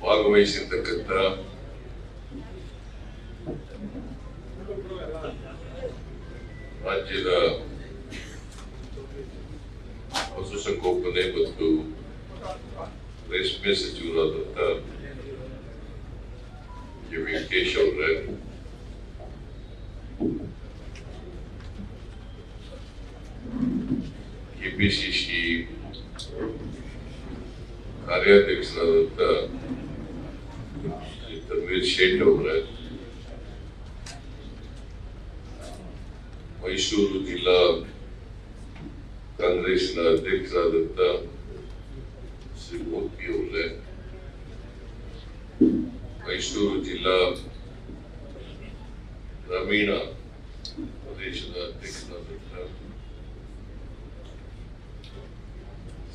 ಭಾಗವಹಿಸಿರ್ತಕ್ಕಂಥ ರಾಜ್ಯದ ಪಶುಸಂಗೋಪನೆ ಮತ್ತು ರೇಷ್ಮೆ ಸಚಿವರಾದಂಥ ವೆಂಕಟೇಶ್ ಅವರೇ, ಕೆಪಿಸಿಸಿ ಕಾರ್ಯಾಧ್ಯಕ್ಷರಾದಂಥ ತನ್ವೀರ್ ಶೇಟ್ ಅವರೇ, ಮೈಸೂರು ಜಿಲ್ಲಾ ಕಾಂಗ್ರೆಸ್ನ ಅಧ್ಯಕ್ಷರಾದಂಥ ಶ್ರೀ ಮೂರ್ತಿ ಅವರೇ, ಮೈಸೂರು ಜಿಲ್ಲಾ ಗ್ರಾಮೀಣ ಪ್ರದೇಶದ ಅಧ್ಯಕ್ಷರಾದಂಥ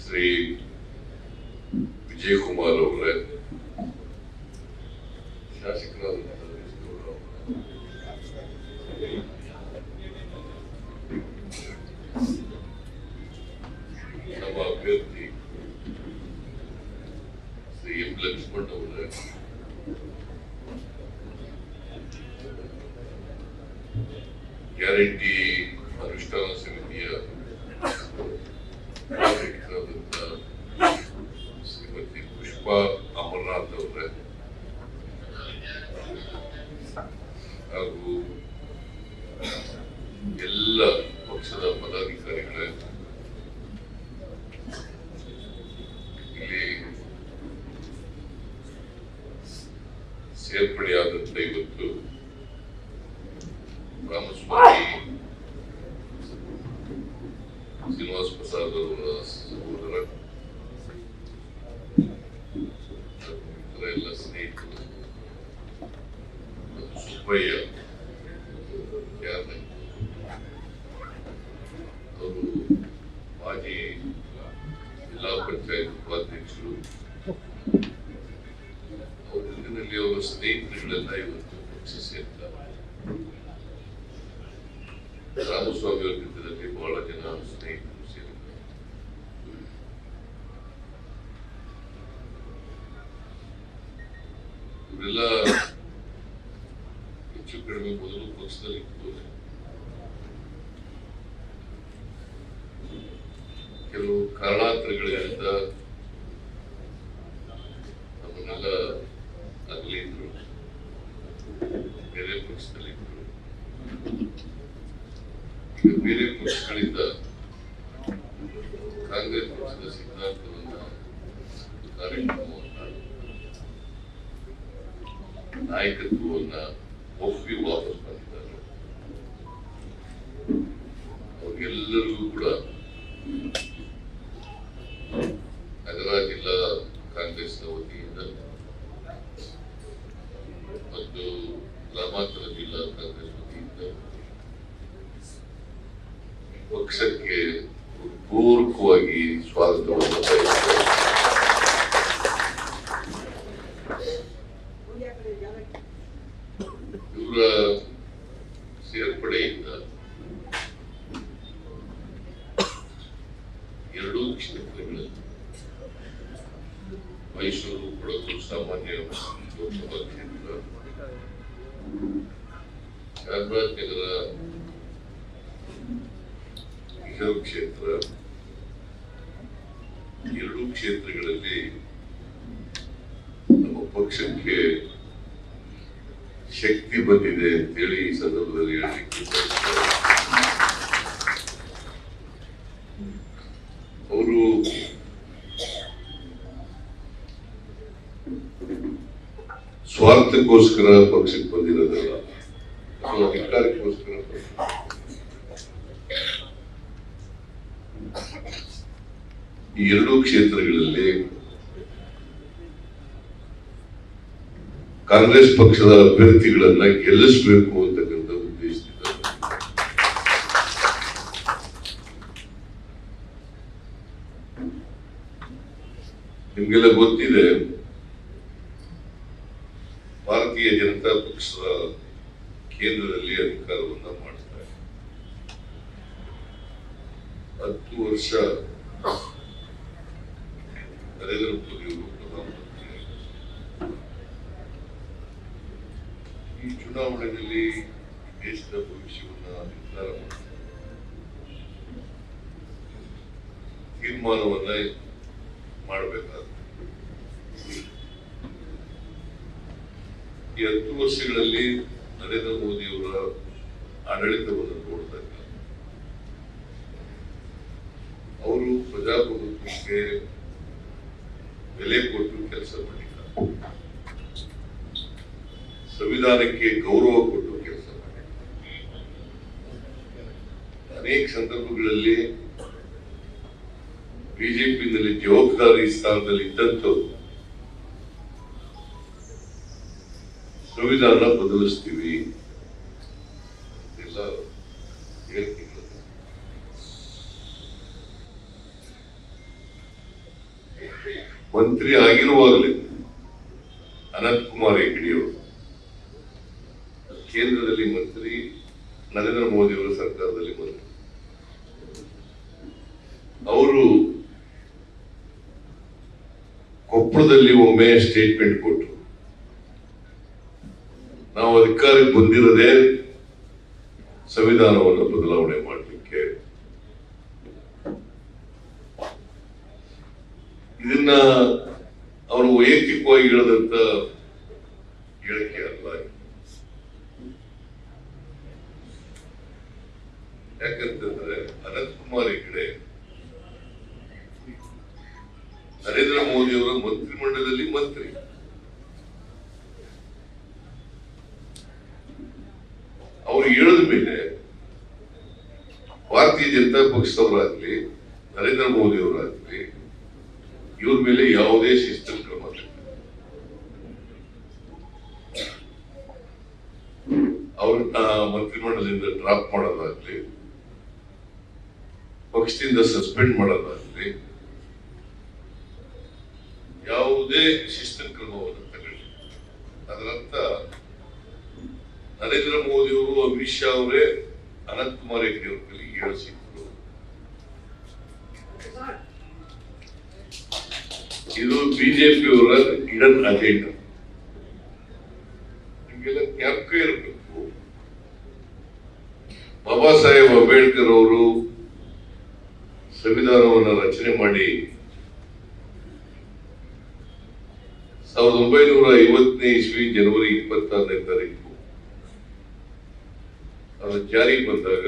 ಶ್ರೀ ವಿಜಯಕುಮಾರ್ ಅವರೇ, ಶಾಸಕರಾದಂಥ ನಮ್ಮ ಅಭ್ಯರ್ಥಿ ಶ್ರೀ ಎಂ ಲಕ್ಷ್ಮಣ್ ಅವರೇ, ಗ್ಯಾರಂಟಿ ಅನುಷ್ಠಾನ ಸಮಿತಿಯ ಅಧ್ಯಕ್ಷರಾದಂಥ ಶ್ರೀಮತಿ ಪುಷ್ಪಾ ಅಮರನಾಥ್ ಅವರೇ, ಹಾಗೂ ಎಲ್ಲ ಪಕ್ಷದ ಪದಾಧಿಕಾರಿಗಳೇ, ಇಲ್ಲಿ ಸೇರ್ಪಡೆಯಾದಂಥ ಇವತ್ತು ರಾಮಸ್ವಾಮಿ ಶ್ರೀನಿವಾಸ ಪ್ರಸಾದ್ ಅವರ ಸಹೋದರ ಎಲ್ಲ ಸ್ನೇಹಿತರು ಮತ್ತು ಸುಬ್ಬಯ್ಯ ಅವರು ಮಾಜಿ ಜಿಲ್ಲಾ ಪಂಚಾಯತ್ ಉಪಾಧ್ಯಕ್ಷರು, ಅವ್ರ ಜೊತೆಯಲ್ಲಿ ಅವರ ಸ್ನೇಹಿತರುಗಳೆಲ್ಲ ಇವತ್ತು ಪಕ್ಷ ಸೇರ್ತಾರೆ. ರಾಮಸ್ವಾಮಿ ಅವರ ಜೊತೆಯಲ್ಲಿ ಬಹಳ ಜನ ಸ್ನೇಹಿತರು ಸೇರಿದ್ದಾರೆ. ಇವರೆಲ್ಲ ಹೆಚ್ಚು ಕಡಿಮೆ ಮೊದಲು ಪಕ್ಷದಲ್ಲಿ ಇದ್ದವರೇ. ಕೆಲವು ಕಾರಣಾಂತರಗಳಿಂದ ನಮ್ಮನ್ನೆಲ್ಲ ಅಗಲಿದ್ರು, ಬೇರೆ ಪಕ್ಷದಲ್ಲಿದ್ದರು. ಈಗ ಬೇರೆ ಪಕ್ಷಗಳಿಂದ ಕಾಂಗ್ರೆಸ್ ಪಕ್ಷದ ಸಿದ್ಧಾಂತವನ್ನ, ಕಾರ್ಯಕ್ರಮವನ್ನ, ನಾಯಕತ್ವವನ್ನ ಒಪ್ಪಿ ವಾಪಸ್ ಬಂದಿದ್ದಾರೆ. ಅವ್ರಿಗೆಲ್ಲರಿಗೂ ಕೂಡ ನಗರ ಜಿಲ್ಲಾ ಕಾಂಗ್ರೆಸ್ನ ವತಿಯಿಂದ ಮತ್ತು ಗ್ರಾಮಾಂತರ ಜಿಲ್ಲಾ ಕಾಂಗ್ರೆಸ್ ವತಿಯಿಂದ ಪಕ್ಷಕ್ಕೆ ಪೂರ್ವಕವಾಗಿ ಸ್ವಾಗತವನ್ನು ಬಯಸುತ್ತೇವೆ. ಇವರ ಸೇರ್ಪಡೆಯಿಂದ ಎರಡೂ ಕ್ಷೇತ್ರಗಳಲ್ಲಿ ಮೈಸೂರು ಕೊಡಗು ಸಾಮಾನ್ಯ ಲೋಕಸಭಾ ಕ್ಷೇತ್ರ, ಚಾಮರಾಜನಗರ ರಿಸರ್ವ್ ಕ್ಷೇತ್ರ, ಎರಡೂ ಕ್ಷೇತ್ರಗಳಲ್ಲಿ ನಮ್ಮ ಪಕ್ಷಕ್ಕೆ ಶಕ್ತಿ ಬಂದಿದೆ ಅಂತೇಳಿ ಈ ಸಂದರ್ಭದಲ್ಲಿ ಹೇಳಲಿಕ್ಕೆ ಅವರು ಸ್ವಾರ್ಥಕ್ಕೋಸ್ಕರ ಪಕ್ಷಕ್ಕೆ ಬಂದಿರೋದಲ್ಲ, ಅಥವಾ ಅಧಿಕಾರಕ್ಕೋಸ್ಕರ. ಈ ಎರಡೂ ಕ್ಷೇತ್ರಗಳಲ್ಲಿ ಕಾಂಗ್ರೆಸ್ ಪಕ್ಷದ ಅಭ್ಯರ್ಥಿಗಳನ್ನ ಗೆಲ್ಲಿಸಬೇಕು ಅಂತಕ್ಕಂಥ ಉದ್ದೇಶದಿಂದ ನಿಮ್ಗೆಲ್ಲ ಗೊತ್ತಿದೆ, ಭಾರತೀಯ ಜನತಾ ಪಕ್ಷದ ಕೇಂದ್ರದಲ್ಲಿ ಅಧಿಕಾರವನ್ನ ಮಾಡ್ತಾರೆ. 10 ವರ್ಷ ನರೇಂದ್ರ ಮೋದಿ ಅವರು ಪ್ರಧಾನಮಂತ್ರಿ, ಚುನಾವಣೆಯಲ್ಲಿ ದೇಶದ ಭವಿಷ್ಯವನ್ನ ನಿರ್ಧಾರ ಮಾಡಿ ತೀರ್ಮಾನವನ್ನ ಮಾಡಬೇಕಾದ ಈ 10 ವರ್ಷಗಳಲ್ಲಿ ನರೇಂದ್ರ ಮೋದಿಯವರ ಆಡಳಿತವನ್ನು ನೋಡಿದಾಗ ಅವರು ಪ್ರಜಾಪ್ರಭುತ್ವಕ್ಕೆ ಬೆಲೆ ಕೊಟ್ಟು ಕೆಲಸ ಮಾಡಿದ್ದಾರೆ, ಸಂವಿಧಾನಕ್ಕೆ ಗೌರವ ಕೊಟ್ಟು ಕೆಲಸ ಮಾಡಿದ್ದಾರೆ. ಅನೇಕ ಸಂದರ್ಭಗಳಲ್ಲಿ ಬಿಜೆಪಿನಲ್ಲಿ ಜವಾಬ್ದಾರಿ ಸ್ಥಾನದಲ್ಲಿ ಇದ್ದಂಥವ್ರು ಸಂವಿಧಾನ ಬದಲಿಸ್ತೀವಿ ಎಲ್ಲ ಹೇಳ್ತಿದ್ರು. ಮಂತ್ರಿ ಆಗಿರುವಾಗಲೇ ಅನಂತ್ ಕುಮಾರ್ ಹೆಗಡೆಯವರು ಕೇಂದ್ರದಲ್ಲಿ ಮಂತ್ರಿ, ನರೇಂದ್ರ ಮೋದಿ ಅವರ ಸರ್ಕಾರದಲ್ಲಿ ಮಂತ್ರಿ, ಅವರು ಕೊಪ್ಪಳದಲ್ಲಿ ಒಮ್ಮೆ ಸ್ಟೇಟ್ಮೆಂಟ್ ಕೊಟ್ಟರು, ನಾವು ಅಧಿಕಾರಕ್ಕೆ ಬಂದಿರದೆ ಸಂವಿಧಾನವನ್ನು ಬದಲಾವಣೆ ಮಾಡಲಿಕ್ಕೆ. ಇದನ್ನ ಅವರು ವೈಯಕ್ತಿಕವಾಗಿ ಹೇಳಿದಂತ ಹೇಳಿಕೆ ಅಲ್ಲ. ಯಾಕಂತಂದ್ರೆ ಅನಂತ್ ಕುಮಾರ್ ಹೆಗಡೆ ನರೇಂದ್ರ ಮೋದಿ ಅವರ ಮಂತ್ರಿಮಂಡಲದಲ್ಲಿ ಮಂತ್ರಿ, ಅವರು ಹೇಳಿದ ಮೇಲೆ ಭಾರತೀಯ ಜನತಾ ಪಕ್ಷದವರಾಗ್ಲಿ ನರೇಂದ್ರ ಮೋದಿ ಅವರಾಗ್ಲಿ ಇವ್ರ ಮೇಲೆ ಯಾವುದೇ ಶಿಸ್ತಿನ ಕ್ರಮ ಅವ್ರನ್ನ ಮಂತ್ರಿಮಂಡಲದಿಂದ ಡ್ರಾಪ್ ಮಾಡೋದಾಗ್ಲಿ, ಪಕ್ಷದಿಂದ ಸಸ್ಪೆಂಡ್ ಮಾಡೋದಾಗ್ಲಿ, ಯಾವುದೇ ಶಿಸ್ತಿನ ಕ್ರಮವನ್ನು ತಗೊಳ್ಳಿ. ಅದರರ್ಥ ನರೇಂದ್ರ ಮೋದಿ ಅವರು, ಅಮಿತ್ ಶಾ ಅವರೇ ಅನಂತ್ ಕುಮಾರ್ ಹೆಗಡೆ ಅವ್ರ ಮೇಲೆ ಹೇಳಿಸಿದ್ರು. ಇದು ಬಿಜೆಪಿಯವರ ಹಿಡನ್ ಅಜೆಂಡಾ. ನಿಮ್ಗೆಲ್ಲ ಜ್ಞಾಪಕ ಇರಬೇಕು, ಬಾಬಾ ಸಾಹೇಬ್ ಅಂಬೇಡ್ಕರ್ ಅವರು ಸಂವಿಧಾನವನ್ನು ರಚನೆ ಮಾಡಿ 1950ನೇ ಇಸ್ವಿ ಜನವರಿ 26ನೇ ತಾರೀಕು ಅದು ಜಾರಿ ಬಂದಾಗ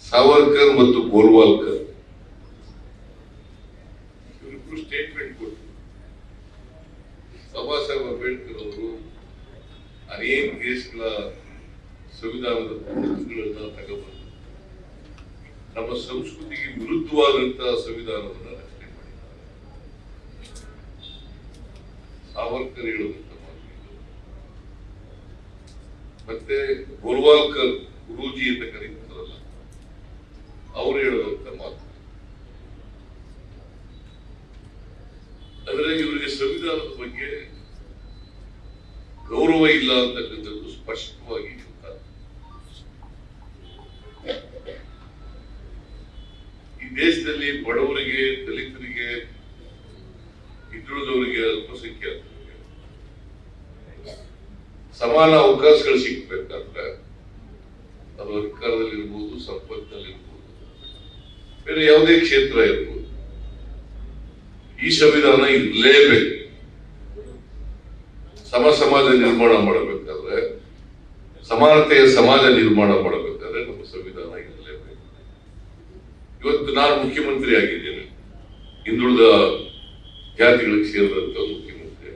ಸಾವರ್ಕರ್ ಮತ್ತು ಗೋಲ್ವಾಲ್ಕರ್ ಇವರಿಬ್ಬರು ಸ್ಟೇಟ್ಮೆಂಟ್ ಕೊಟ್ಟರು. ಬಾಬಾ ಸಾಹೇಬ್ ಅಂಬೇಡ್ಕರ್ ಅವರು ಅನೇಕ ದೇಶಗಳ ಸಂವಿಧಾನದ ಪುಸ್ತಕಗಳನ್ನ ತಗೊಂಡ್ಬಂದು ನಮ್ಮ ಸಂಸ್ಕೃತಿಗೆ ವಿರುದ್ಧವಾದಂತಹ ಸಂವಿಧಾನವನ್ನು ರಚನೆ ಮಾಡಿದ್ದಾರೆ. ಸಾವರ್ಕರ್ ಹೇಳುವಂತ ಮಾತು ಇದು. ಮತ್ತೆ ಗೋಲ್ವಾಲ್ಕರ್ ಗುರೂಜಿ ಅಂತ ಕರೀತಾರಲ್ಲ, ಅವರು ಹೇಳುವಂತ ಮಾತು. ಅಂದ್ರೆ ಇವರಿಗೆ ಸಂವಿಧಾನದ ಬಗ್ಗೆ ಗೌರವ ಇಲ್ಲ ಅಂತಕ್ಕಂಥದ್ದು ಸ್ಪಷ್ಟವಾಗಿ ಗೊತ್ತಾಗ್ತದೆ. ಈ ದೇಶದಲ್ಲಿ ಬಡವರಿಗೆ, ದಲಿತರಿಗೆ, ಹಿಂದುಳಿದವರಿಗೆ, ಅಲ್ಪಸಂಖ್ಯಾತರಿಗೆ ಸಮಾನ ಅವಕಾಶಗಳು ಸಿಗಬೇಕಾದ್ರೆ ಅದು ಅಧಿಕಾರದಲ್ಲಿರ್ಬೋದು, ಸಂಪತ್ತಿನಲ್ಲಿರ್ಬೋದು, ಬೇರೆ ಯಾವುದೇ ಕ್ಷೇತ್ರ ಇರ್ಬೋದು, ಈ ಸಂವಿಧಾನ ಇರಲೇಬೇಕು. ಸಮ ಸಮಾಜ ನಿರ್ಮಾಣ ಮಾಡಬೇಕಾದ್ರೆ, ಸಮಾನತೆಯ ಸಮಾಜ ನಿರ್ಮಾಣ ಮಾಡಬೇಕಾದ್ರೆ ನಮ್ಮ ಸಂವಿಧಾನ ಇರಲೇಬೇಕು. ಇವತ್ತು ನಾನು ಮುಖ್ಯಮಂತ್ರಿ ಆಗಿದ್ದೇನೆ, ಹಿಂದುಳಿದ ಜಾತಿಗಳಿಗೆ ಸೇರಿದಂತ ಮುಖ್ಯಮಂತ್ರಿ.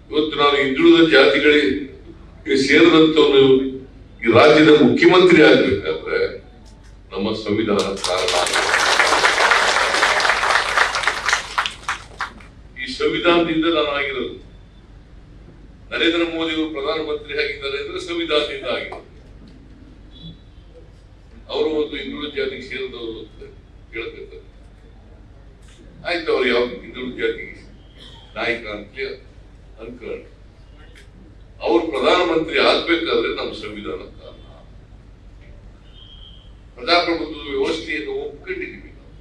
ಇವತ್ತು ನಾನು ಹಿಂದುಳಿದ ಜಾತಿಗಳಿಗೆ ಸೇರಿದಂತವನು ಈ ರಾಜ್ಯದ ಮುಖ್ಯಮಂತ್ರಿ ಆಗ್ಬೇಕಾದ್ರೆ ನಮ್ಮ ಸಂವಿಧಾನ ಕಾರಣ. ಈ ಸಂವಿಧಾನದಿಂದ ನಾನು ಆಗಿರೋದು. ನರೇಂದ್ರ ಮೋದಿ ಅವರು ಪ್ರಧಾನಮಂತ್ರಿ ಆಗಿದ್ದಾರೆ ಅಂದ್ರೆ ಸಂವಿಧಾನದಿಂದ ಆಗಿರೋದು. ಅವರು ಒಂದು ಹಿಂದುಳಿದ ಜಾತಿಗೆ ಸೇರಿದವರು ಅಂತ ಹೇಳ್ತಿರ್ತಾರೆ. ಆಯ್ತು, ಅವ್ರು ಯಾವ ಹಿಂದುಳಿದ ಜಾತಿಗೆ ನಾಯಕ ಅಂತಲೇ ಅನ್ಕೊಳ್ಳಿ. ಅವ್ರು ಪ್ರಧಾನಮಂತ್ರಿ ಆಗ್ಬೇಕಾದ್ರೆ ನಮ್ಮ ಸಂವಿಧಾನ ಕಾರಣ. ಪ್ರಜಾಪ್ರಭುತ್ವದ ವ್ಯವಸ್ಥೆಯನ್ನು ಒಪ್ಕೊಂಡಿದ್ದೀವಿ ನಾವು.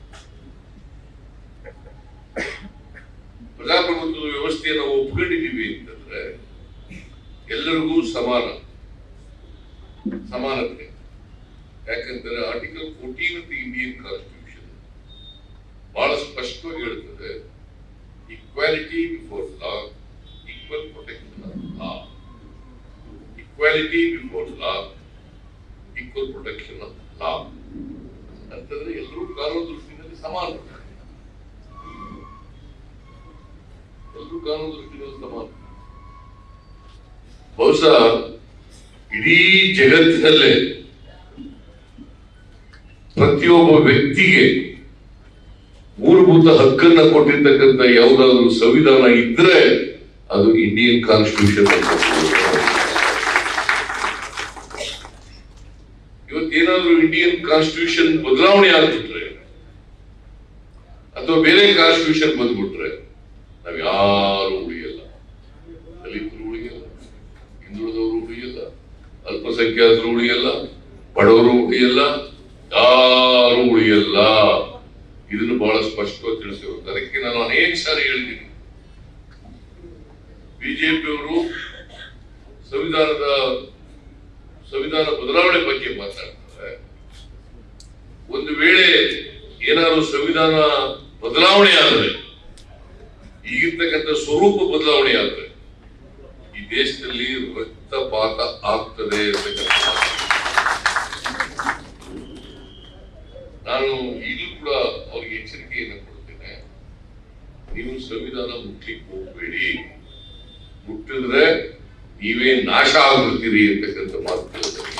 ಪ್ರಜಾಪ್ರಭುತ್ವದ ವ್ಯವಸ್ಥೆಯನ್ನು ಒಪ್ಕೊಂಡಿದ್ದೀವಿ ಅಂತಂದ್ರೆ ಎಲ್ಲರಿಗೂ ಸಮಾನತೆ. ಯಾಕಂದ್ರೆ article 14 of the Indian constitution ಬಹಳ ಸ್ಪಷ್ಟವಾಗಿ ಹೇಳ್ತದೆ, equality before law, equal protection of law. Equality before law, equal protection of law ಅಂತಂದ್ರೆ ಎಲ್ಲರೂ ಕಾನೂನು ದೃಷ್ಟಿಯಲ್ಲಿ ಸಮಾನ. ಎಲ್ಲರೂ ಕಾನೂನು ದೃಷ್ಟಿಯಲ್ಲಿ ಸಮಾನ. ಬಹುಶಃ ಇಡೀ ಜಗತ್ತಿನಲ್ಲೇ ಪ್ರತಿಯೊಬ್ಬ ವ್ಯಕ್ತಿಗೆ ಮೂಲಭೂತ ಹಕ್ಕನ್ನ ಕೊಟ್ಟಿರ್ತಕ್ಕಂಥ ಯಾವುದಾದ್ರೂ ಸಂವಿಧಾನ ಇದ್ರೆ ಅದು ಇಂಡಿಯನ್ ಕಾನ್ಸ್ಟಿಟ್ಯೂಷನ್ ಅಂತ. ಇವತ್ತೇನಾದ್ರೂ ಇಂಡಿಯನ್ ಕಾನ್ಸ್ಟಿಟ್ಯೂಷನ್ ಬದಲಾವಣೆ ಆಗ್ಬಿಟ್ರೆ ಅಥವಾ ಬೇರೆ ಕಾನ್ಸ್ಟಿಟ್ಯೂಷನ್ ಬಂದ್ಬಿಟ್ರೆ ನಾವ್ ಯಾರು ಉಳಿಯಲ್ಲ. ದಲಿತರು ಉಳಿಯಲ್ಲ, ಹಿಂದುಳಿದವರು ಉಳಿಯಲ್ಲ, ಅಲ್ಪಸಂಖ್ಯಾತರು ಉಳಿಯಲ್ಲ, ಬಡವರು ಉಳಿಯಲ್ಲ, ಯಾರು ಉಳಿಯಲ್ಲ. ಇದನ್ನು ಬಹಳ ಸ್ಪಷ್ಟವಾಗಿ ತಿಳಿಸಬೇಕು. ಅದಕ್ಕೆ ನಾನು ಅನೇಕ ಸಾರಿ ಹೇಳಿದ್ದೀನಿ, ಬಿಜೆಪಿಯವರು ಸಂವಿಧಾನ ಬದಲಾವಣೆ ಬಗ್ಗೆ ಮಾತಾಡ್ತಾರೆ. ಒಂದು ವೇಳೆ ಏನಾದ್ರು ಸಂವಿಧಾನ ಬದಲಾವಣೆ ಆದರೆ, ಈಗಿರ್ತಕ್ಕಂಥ ಸ್ವರೂಪ ಬದಲಾವಣೆ ಆದರೆ ಈ ದೇಶದಲ್ಲಿ ರಕ್ತಪಾತ ಆಗ್ತದೆ ಅಂತಕ್ಕಂಥ. ನಾನು ಈಗಲೂ ಕೂಡ ಅವ್ರಿಗೆ ಎಚ್ಚರಿಕೆಯನ್ನು ಕೊಡ್ತೇನೆ, ನೀವು ಸಂವಿಧಾನ ಮುಟ್ಲಿಕ್ಕೆ ಹೋಗಬೇಡಿ, ಮುಟ್ಟಿದ್ರೆ ನೀವೇ ನಾಶ ಆಗ್ಬಿಡ್ತೀರಿ ಅಂತಕ್ಕಂಥ ಮಾತು ಕೇಳ್ತಾರೆ.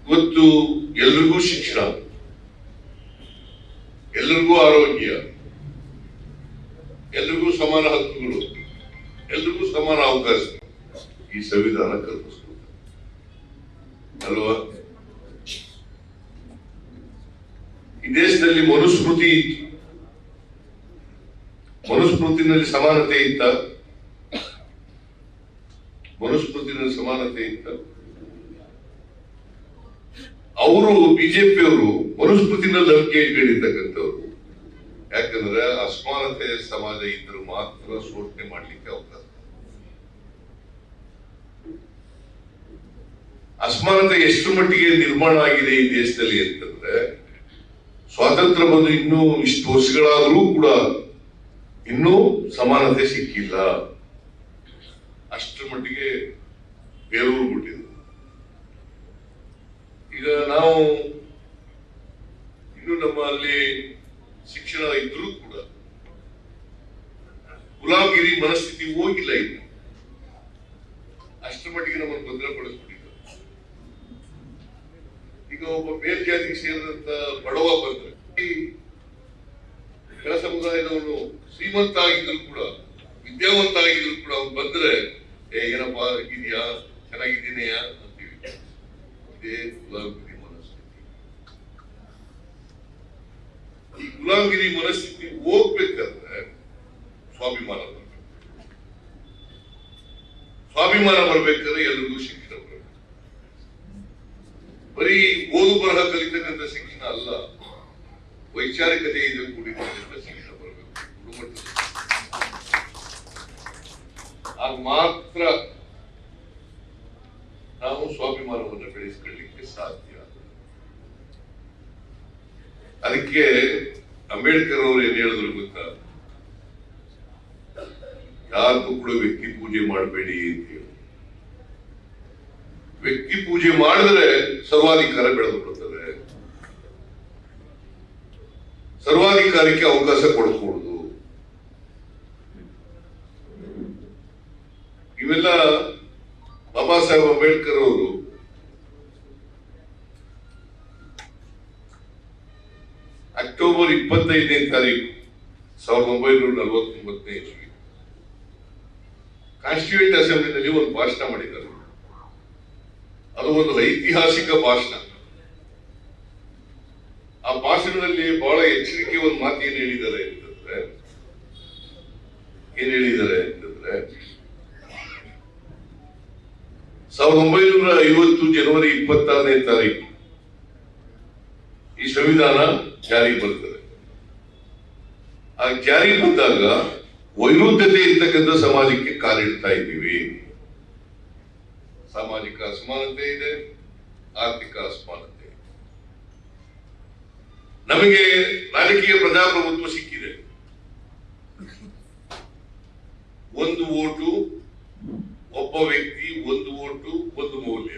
ಇವತ್ತು ಎಲ್ರಿಗೂ ಶಿಕ್ಷಣ, ಎಲ್ರಿಗೂ ಆರೋಗ್ಯ, ಎಲ್ರಿಗೂ ಸಮಾನ ಹಕ್ಕುಗಳು, ಎಲ್ರಿಗೂ ಸಮಾನ ಅವಕಾಶ ಈ ಸಂವಿಧಾನ ಕಲ್ಪಿಸ್ಕೊಳ್ತದೆ ಅಲ್ವಾ? ಈ ದೇಶದಲ್ಲಿ ಮನುಸ್ಮೃತಿನಲ್ಲಿ ಸಮಾನತೆ ಇತ್ತ? ಮನುಸ್ಮೃತಿನಲ್ಲಿ ಸಮಾನತೆ ಇತ್ತ? ಅವರು ಬಿಜೆಪಿಯವರು ಮನುಸ್ಮೃತಿನಲ್ಲಿ ನಂಬಿಕೆ ಇಟ್ಕೊಂಡಿರ್ತಕ್ಕಂಥವ್ರು. ಯಾಕಂದ್ರೆ ಅಸಮಾನತೆಯ ಸಮಾಜ ಇದ್ರು ಮಾತ್ರ ಶೋಷಣೆ ಮಾಡ್ಲಿಕ್ಕೆ ಅವಕಾಶ. ಅಸಮಾನತೆ ಎಷ್ಟು ಮಟ್ಟಿಗೆ ನಿರ್ಮಾಣ ಆಗಿದೆ ಈ ದೇಶದಲ್ಲಿ ಅಂತಂದ್ರೆ, ಸ್ವಾತಂತ್ರ್ಯ ಬಂದು ಇನ್ನೂ ಇಷ್ಟು ವರ್ಷಗಳಾದರೂ ಕೂಡ ಇನ್ನೂ ಸಮಾನತೆ ಸಿಕ್ಕಿಲ್ಲ. ಅಷ್ಟರ ಮಟ್ಟಿಗೆ ಬೇರೂರು ಬಿಟ್ಟಿದೆ. ಈಗ ನಾವು ಇನ್ನು ನಮ್ಮಲ್ಲಿ ಶಿಕ್ಷಣ ಇದ್ರೂ ಕೂಡ ಗುಲಾಮಗಿರಿ ಮನಸ್ಥಿತಿ ಹೋಗಿಲ್ಲ. ಇನ್ನು ಅಷ್ಟರ ಮಟ್ಟಿಗೆ ನಮ್ಮನ್ನು ಭದ್ರಪಡಿಸ್ಬಿಟ್ಟಿದ್ದಾರೆ. ಈಗ ಒಬ್ಬ ಮೇಲ್ಜಾತಿಗೆ ಸೇರಿದಂತ ಬಡವ ಬಂದ್ರೆ, ಕೆಳ ಸಮುದಾಯದವನು ಶ್ರೀಮಂತ ಆಗಿದ್ರು ಕೂಡ, ವಿದ್ಯಾವಂತ ಆಗಿದ್ರು ಕೂಡ ಅವ್ನು ಬಂದ್ರೆ ಏನಪ್ಪಾ ಇದೆಯಾ, ಚೆನ್ನಾಗಿದ್ದೀನೆಯಾ ಅಂತೀವಿ. ಇದೇ ಗುಲಾಮಗಿರಿ ಮನಸ್ಥಿತಿ. ಈ ಗುಲಾಮಗಿರಿ ಮನಸ್ಥಿತಿ ಹೋಗ್ಬೇಕಾದ್ರೆ ಸ್ವಾಭಿಮಾನ ಬರ್ಬೇಕು. ಸ್ವಾಭಿಮಾನ ಬರ್ಬೇಕಾದ್ರೆ ಎಲ್ರಿಗೂ ಶಿಕ್ಷಣ ಬರ್ಬೇಕು. ಬರೀ ಓದು ಬರಹ ಕಲಿತಕ್ಕಂಥ ಶಿಕ್ಷಣ ಅಲ್ಲ, ವೈಚಾರಿಕತೆಯಿಂದ ಕೂಡಿರ್ತಕ್ಕಂಥ ಶಿಕ್ಷಣ ಬರಬೇಕು ಗುಣಮಟ್ಟದ. ಆಗ ಮಾತ್ರ ನಾವು ಸ್ವಾಭಿಮಾನವನ್ನು ಬೆಳೆಸಿಕೊಳ್ಳಲಿಕ್ಕೆ ಸಾಧ್ಯ. ಅದಕ್ಕೆ ಅಂಬೇಡ್ಕರ್ ಅವರು ಏನ್ ಹೇಳಿದ್ರು ಗೊತ್ತಾ? ಯಾರಿಗೂ ಕೂಡ ವ್ಯಕ್ತಿ ಪೂಜೆ ಮಾಡಬೇಡಿ ಅಂತ ಹೇಳಿ. ವ್ಯಕ್ತಿ ಪೂಜೆ ಮಾಡಿದ್ರೆ ಸರ್ವಾಧಿಕಾರ ಬೆಳೆದು ಬಿಡುತ್ತದೆ. ಸರ್ವಾಧಿಕಾರಕ್ಕೆ ಅವಕಾಶ ಕೊಡಕೂಡದು. ಇವೆಲ್ಲ ಬಾಬಾ ಸಾಹೇಬ್ ಅಂಬೇಡ್ಕರ್ ಅವರು ಅಕ್ಟೋಬರ್ 25ನೇ ತಾರೀಕು 1949ನೇ ಇಸ್ವಿ ಕಾನ್ಸ್ಟಿಟ್ಯೂಯೆಂಟ್ ಅಸೆಂಬ್ಲಿನಲ್ಲಿ ಒಂದು ಭಾಷಣ ಮಾಡಿದ್ದಾರೆ. ಅದು ಒಂದು ಐತಿಹಾಸಿಕ ಭಾಷಣ. ಆ ಭಾಷಣದಲ್ಲಿ ಬಹಳ ಎಚ್ಚರಿಕೆ ಒಂದು ಮಾತು ಏನ್ ಹೇಳಿದ್ದಾರೆ ಅಂತಂದ್ರೆ 1950 ಜನವರಿ 26ನೇ ತಾರೀಕು ಈ ಸಂವಿಧಾನ ಜಾರಿಗೆ ಬರ್ತದೆ. ಆ ಜಾರಿ ಬಂದಾಗ ವೈರುಧ್ಯತೆ ಇರ್ತಕ್ಕಂಥ ಸಮಾಜಕ್ಕೆ ಕಾಲಿಡ್ತಾ ಇದ್ದೀವಿ. ಸಾಮಾಜಿಕ ಅಸಮಾನತೆ ಇದೆ, ಆರ್ಥಿಕ ಅಸಮಾನತೆ. ನಮಗೆ ರಾಜಕೀಯ ಪ್ರಜಾಪ್ರಭುತ್ವ ಸಿಕ್ಕಿದೆ. ಒಂದು ಓಟು, ಒಬ್ಬ ವ್ಯಕ್ತಿ, ಒಂದು ಓಟು, ಒಂದು ಮೌಲ್ಯ.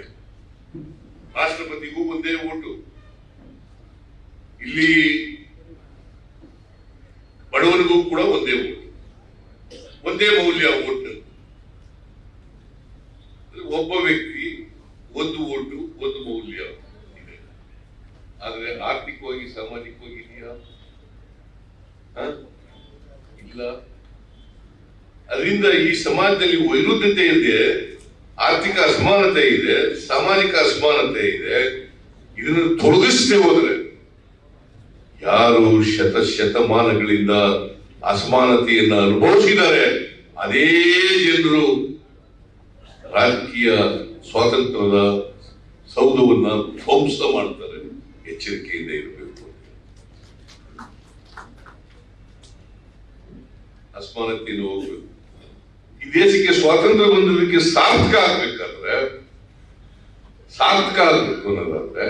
ರಾಷ್ಟ್ರಪತಿಗೂ ಒಂದೇ ಓಟು. ಇಲ್ಲಿ ಬಡವನಿಗೂ ಕೂಡ ಒಂದೇ ಓಟು, ಒಂದೇ ಮೌಲ್ಯ ಓಟು. ಒಬ್ಬ ವ್ಯಕ್ತಿ, ಒಂದು ಓಟು, ಒಂದು ಮೌಲ್ಯ ಇದೆ. ಆದ್ರೆ ಆರ್ಥಿಕವಾಗಿ ಸಾಮಾಜಿಕವಾಗಿ ಇದೆಯಾ? ಇಲ್ಲ. ಅದರಿಂದ ಈ ಸಮಾಜದಲ್ಲಿ ವೈರುಧ್ಯತೆ ಇದೆ, ಆರ್ಥಿಕ ಅಸಮಾನತೆ ಇದೆ, ಸಾಮಾಜಿಕ ಅಸಮಾನತೆ ಇದೆ. ಇದನ್ನು ತೊಡಗಿಸದೆ ಹೋದ್ರೆ ಯಾರು ಶತಮಾನಗಳಿಂದ ಅಸಮಾನತೆಯನ್ನು ಅನುಭವಿಸಿದ್ದಾರೆ ಅದೇ ಜನರು ರಾಜಕೀಯ ಸ್ವಾತಂತ್ರ್ಯದ ಸೌಧವನ್ನ ಧ್ವಂಸ ಮಾಡ್ತಾರೆ. ಎಚ್ಚರಿಕೆಯಿಂದ ಇರಬೇಕು. ಅಸಮಾನತೆಯನ್ನು ಹೋಗ್ಬೇಕು. ಈ ದೇಶಕ್ಕೆ ಸ್ವಾತಂತ್ರ್ಯ ಬಂದದಕ್ಕೆ ಸಾರ್ಥಕ ಆಗ್ಬೇಕಾದ್ರೆ, ಸಾರ್ಥಕ ಆಗ್ಬೇಕು ಅನ್ನೋದಾದ್ರೆ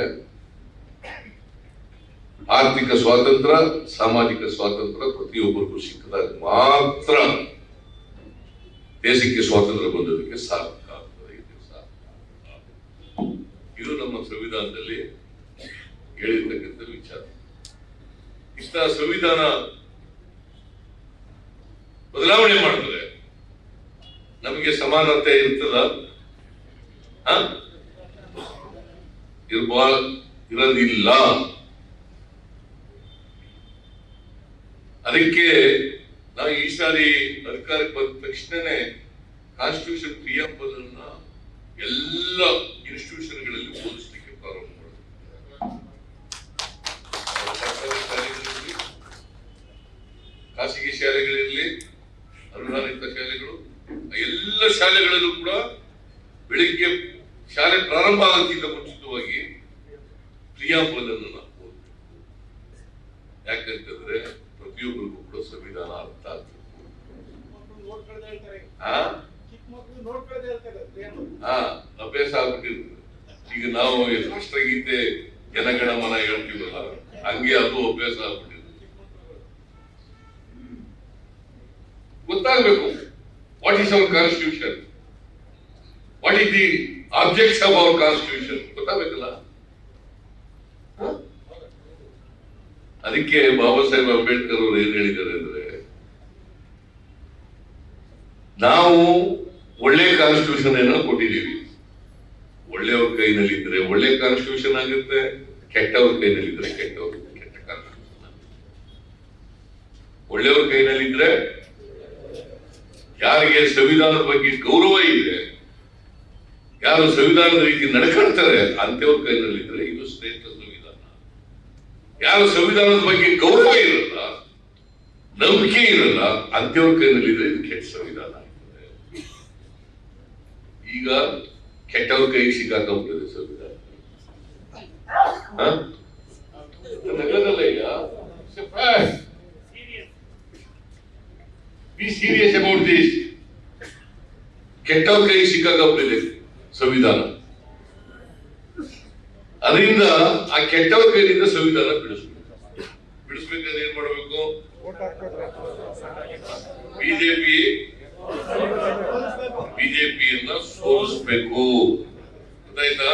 ಆರ್ಥಿಕ ಸ್ವಾತಂತ್ರ್ಯ, ಸಾಮಾಜಿಕ ಸ್ವಾತಂತ್ರ್ಯ ಪ್ರತಿಯೊಬ್ಬರಿಗೂ ಸಿಕ್ಕಿದಾಗ ಮಾತ್ರ ದೇಶಕ್ಕೆ ಸ್ವಾತಂತ್ರ್ಯ ಬಂದದಕ್ಕೆ ಸಾರ್ಥಕ ಆಗ್ತದೆ. ಇದು ನಮ್ಮ ಸಂವಿಧಾನದಲ್ಲಿ ಹೇಳಿರ್ತಕ್ಕಂಥ ವಿಚಾರ. ಇಷ್ಟ ಸಂವಿಧಾನ ಬದಲಾವಣೆ ಮಾಡಿದ್ರೆ ನಮಗೆ ಸಮಾನತೆ ಇರ್ತದ? ಇರೋದಿಲ್ಲ. ಅದಕ್ಕೆ ನಾವು ಈ ಸಾರಿ ಅಧಿಕಾರಕ್ಕೆ ಬಂದ ತಕ್ಷಣನೇ ಕಾನ್ಸ್ಟಿಟ್ಯೂಷನ್ ಪ್ರಿಯಾಂಬಲ್ ಅನ್ನ ಎಲ್ಲ ಇನ್ಸ್ಟಿಟ್ಯೂಷನ್ಗಳಲ್ಲಿ ಓದಿಸ್ಲಿಕ್ಕೆ ಪ್ರಾರಂಭ ಮಾಡಿದ್ರು. ಸರ್ಕಾರಿ ಶಾಲೆಗಳಿರಲಿ, ಖಾಸಗಿ ಶಾಲೆಗಳಿರಲಿ, ಅನುದಾನಿತ ಶಾಲೆಗಳು, ಎಲ್ಲ ಶಾಲೆಗಳಲ್ಲೂ ಕೂಡ ಬೆಳಿಗ್ಗೆ ಶಾಲೆ ಪ್ರಾರಂಭ ಆಗೋಕ್ಕಿಂತ ಮುಂಚಿತವಾಗಿ ಪ್ರಿಯಾಂಬಲ್ ಅನ್ನು ನಾವು ಓದಬೇಕು. ಯಾಕಂತಂದ್ರೆ ಪ್ರತಿಯೊಬ್ಬರಿಗೂ ಕೂಡ ಸಂವಿಧಾನ ಅರ್ಥ ಆಗ್ತದೆ. ಅಭ್ಯಾಸ ಆಗ್ಬಿಟ್ಟಿರ್ತದೆ. ಈಗ ನಾವು ರಾಷ್ಟ್ರಗೀತೆ ಜನಗಣಮನ ಹೇಳ್ತೀವಲ್ಲ, ಹಂಗೆ ಅದು ಅಭ್ಯಾಸ ಆಗ್ಬಿಟ್ಟಿರ್ತದೆ. ಗೊತ್ತಾಗಬೇಕು what is our constitution, what is the objects of our constitution ಗೊತ್ತಾಗಬೇಕಲ್ಲ. ಅದಕ್ಕೆ ಬಾಬಾ ಸಾಹೇಬ್ ಅಂಬೇಡ್ಕರ್ ಅವರು ಏನ್ ಹೇಳಿದ್ದಾರೆ ಅಂದ್ರೆ, ನಾವು ಒಳ್ಳೆ ಕಾನ್ಸ್ಟಿಟ್ಯೂಷನ್ ಏನೋ ಕೊಟ್ಟಿದ್ದೀವಿ. ಒಳ್ಳೆಯವ್ರ ಕೈನಲ್ಲಿದ್ರೆ ಒಳ್ಳೆ ಕಾನ್ಸ್ಟಿಟ್ಯೂಷನ್ ಆಗುತ್ತೆ, ಕೆಟ್ಟವ್ರ ಕೈನಲ್ಲಿದ್ರೆ ಕೆಟ್ಟ ಕಾನ್ಸ್ಟಿಟ್ಯೂಷನ್ ಆಗುತ್ತೆ. ಒಳ್ಳೆಯವ್ರ ಕೈನಲ್ಲಿದ್ರೆ ಯಾರಿಗೆ ಸಂವಿಧಾನದ ಬಗ್ಗೆ ಗೌರವ ಇದೆ, ಯಾರು ಸಂವಿಧಾನದ ರೀತಿ ನಡ್ಕೊಳ್ತಾರೆ ಅಂತವ್ರ ಕೈನಲ್ಲಿದ್ರೆ ಇದು ಶ್ರೇಷ್ಠ ಸಂವಿಧಾನ. ಯಾರು ಸಂವಿಧಾನದ ಬಗ್ಗೆ ಗೌರವ ಇರಲ್ಲ, ನಂಬಿಕೆ ಇರಲ್ಲ ಅಂತವ್ರ ಕೈನಲ್ಲಿದ್ರೆ ಇದು ಕೆಟ್ಟ ಸಂವಿಧಾನ ಆಗ್ತದೆ. ಈಗ ಕೆಟ್ಟವ್ರ ಕೈಗೆ ಸಿಕ್ಕಾಕೊಂಡ್ಬಿಟ್ಟಿದೆ ಸಂವಿಧಾನ. ನಗರದಲ್ಲ ಈಗ ಬಿ ಸೀರಿಯಸ್ ಅಬೌಟ್ ದಿಸ್. ಕೆಟ್ಟವ್ರ ಕೈಗೆ ಸಿಕ್ಕಾಕೊಂಡ್ಬಿಟ್ಟಿದೆ ಸಂವಿಧಾನ. ಅದರಿಂದ ಆ ಕೆಟ್ಟವ್ರ ಕೈಯಿಂದ ಸಂವಿಧಾನ ಬಿಡಿಸ್ಬೇಕಾದ್ರೆ ಏನ್ ಮಾಡಬೇಕು? ಬಿಜೆಪಿಯನ್ನ ಸೋಲಿಸಬೇಕು. ಗೊತ್ತಾಯ್ತಾ?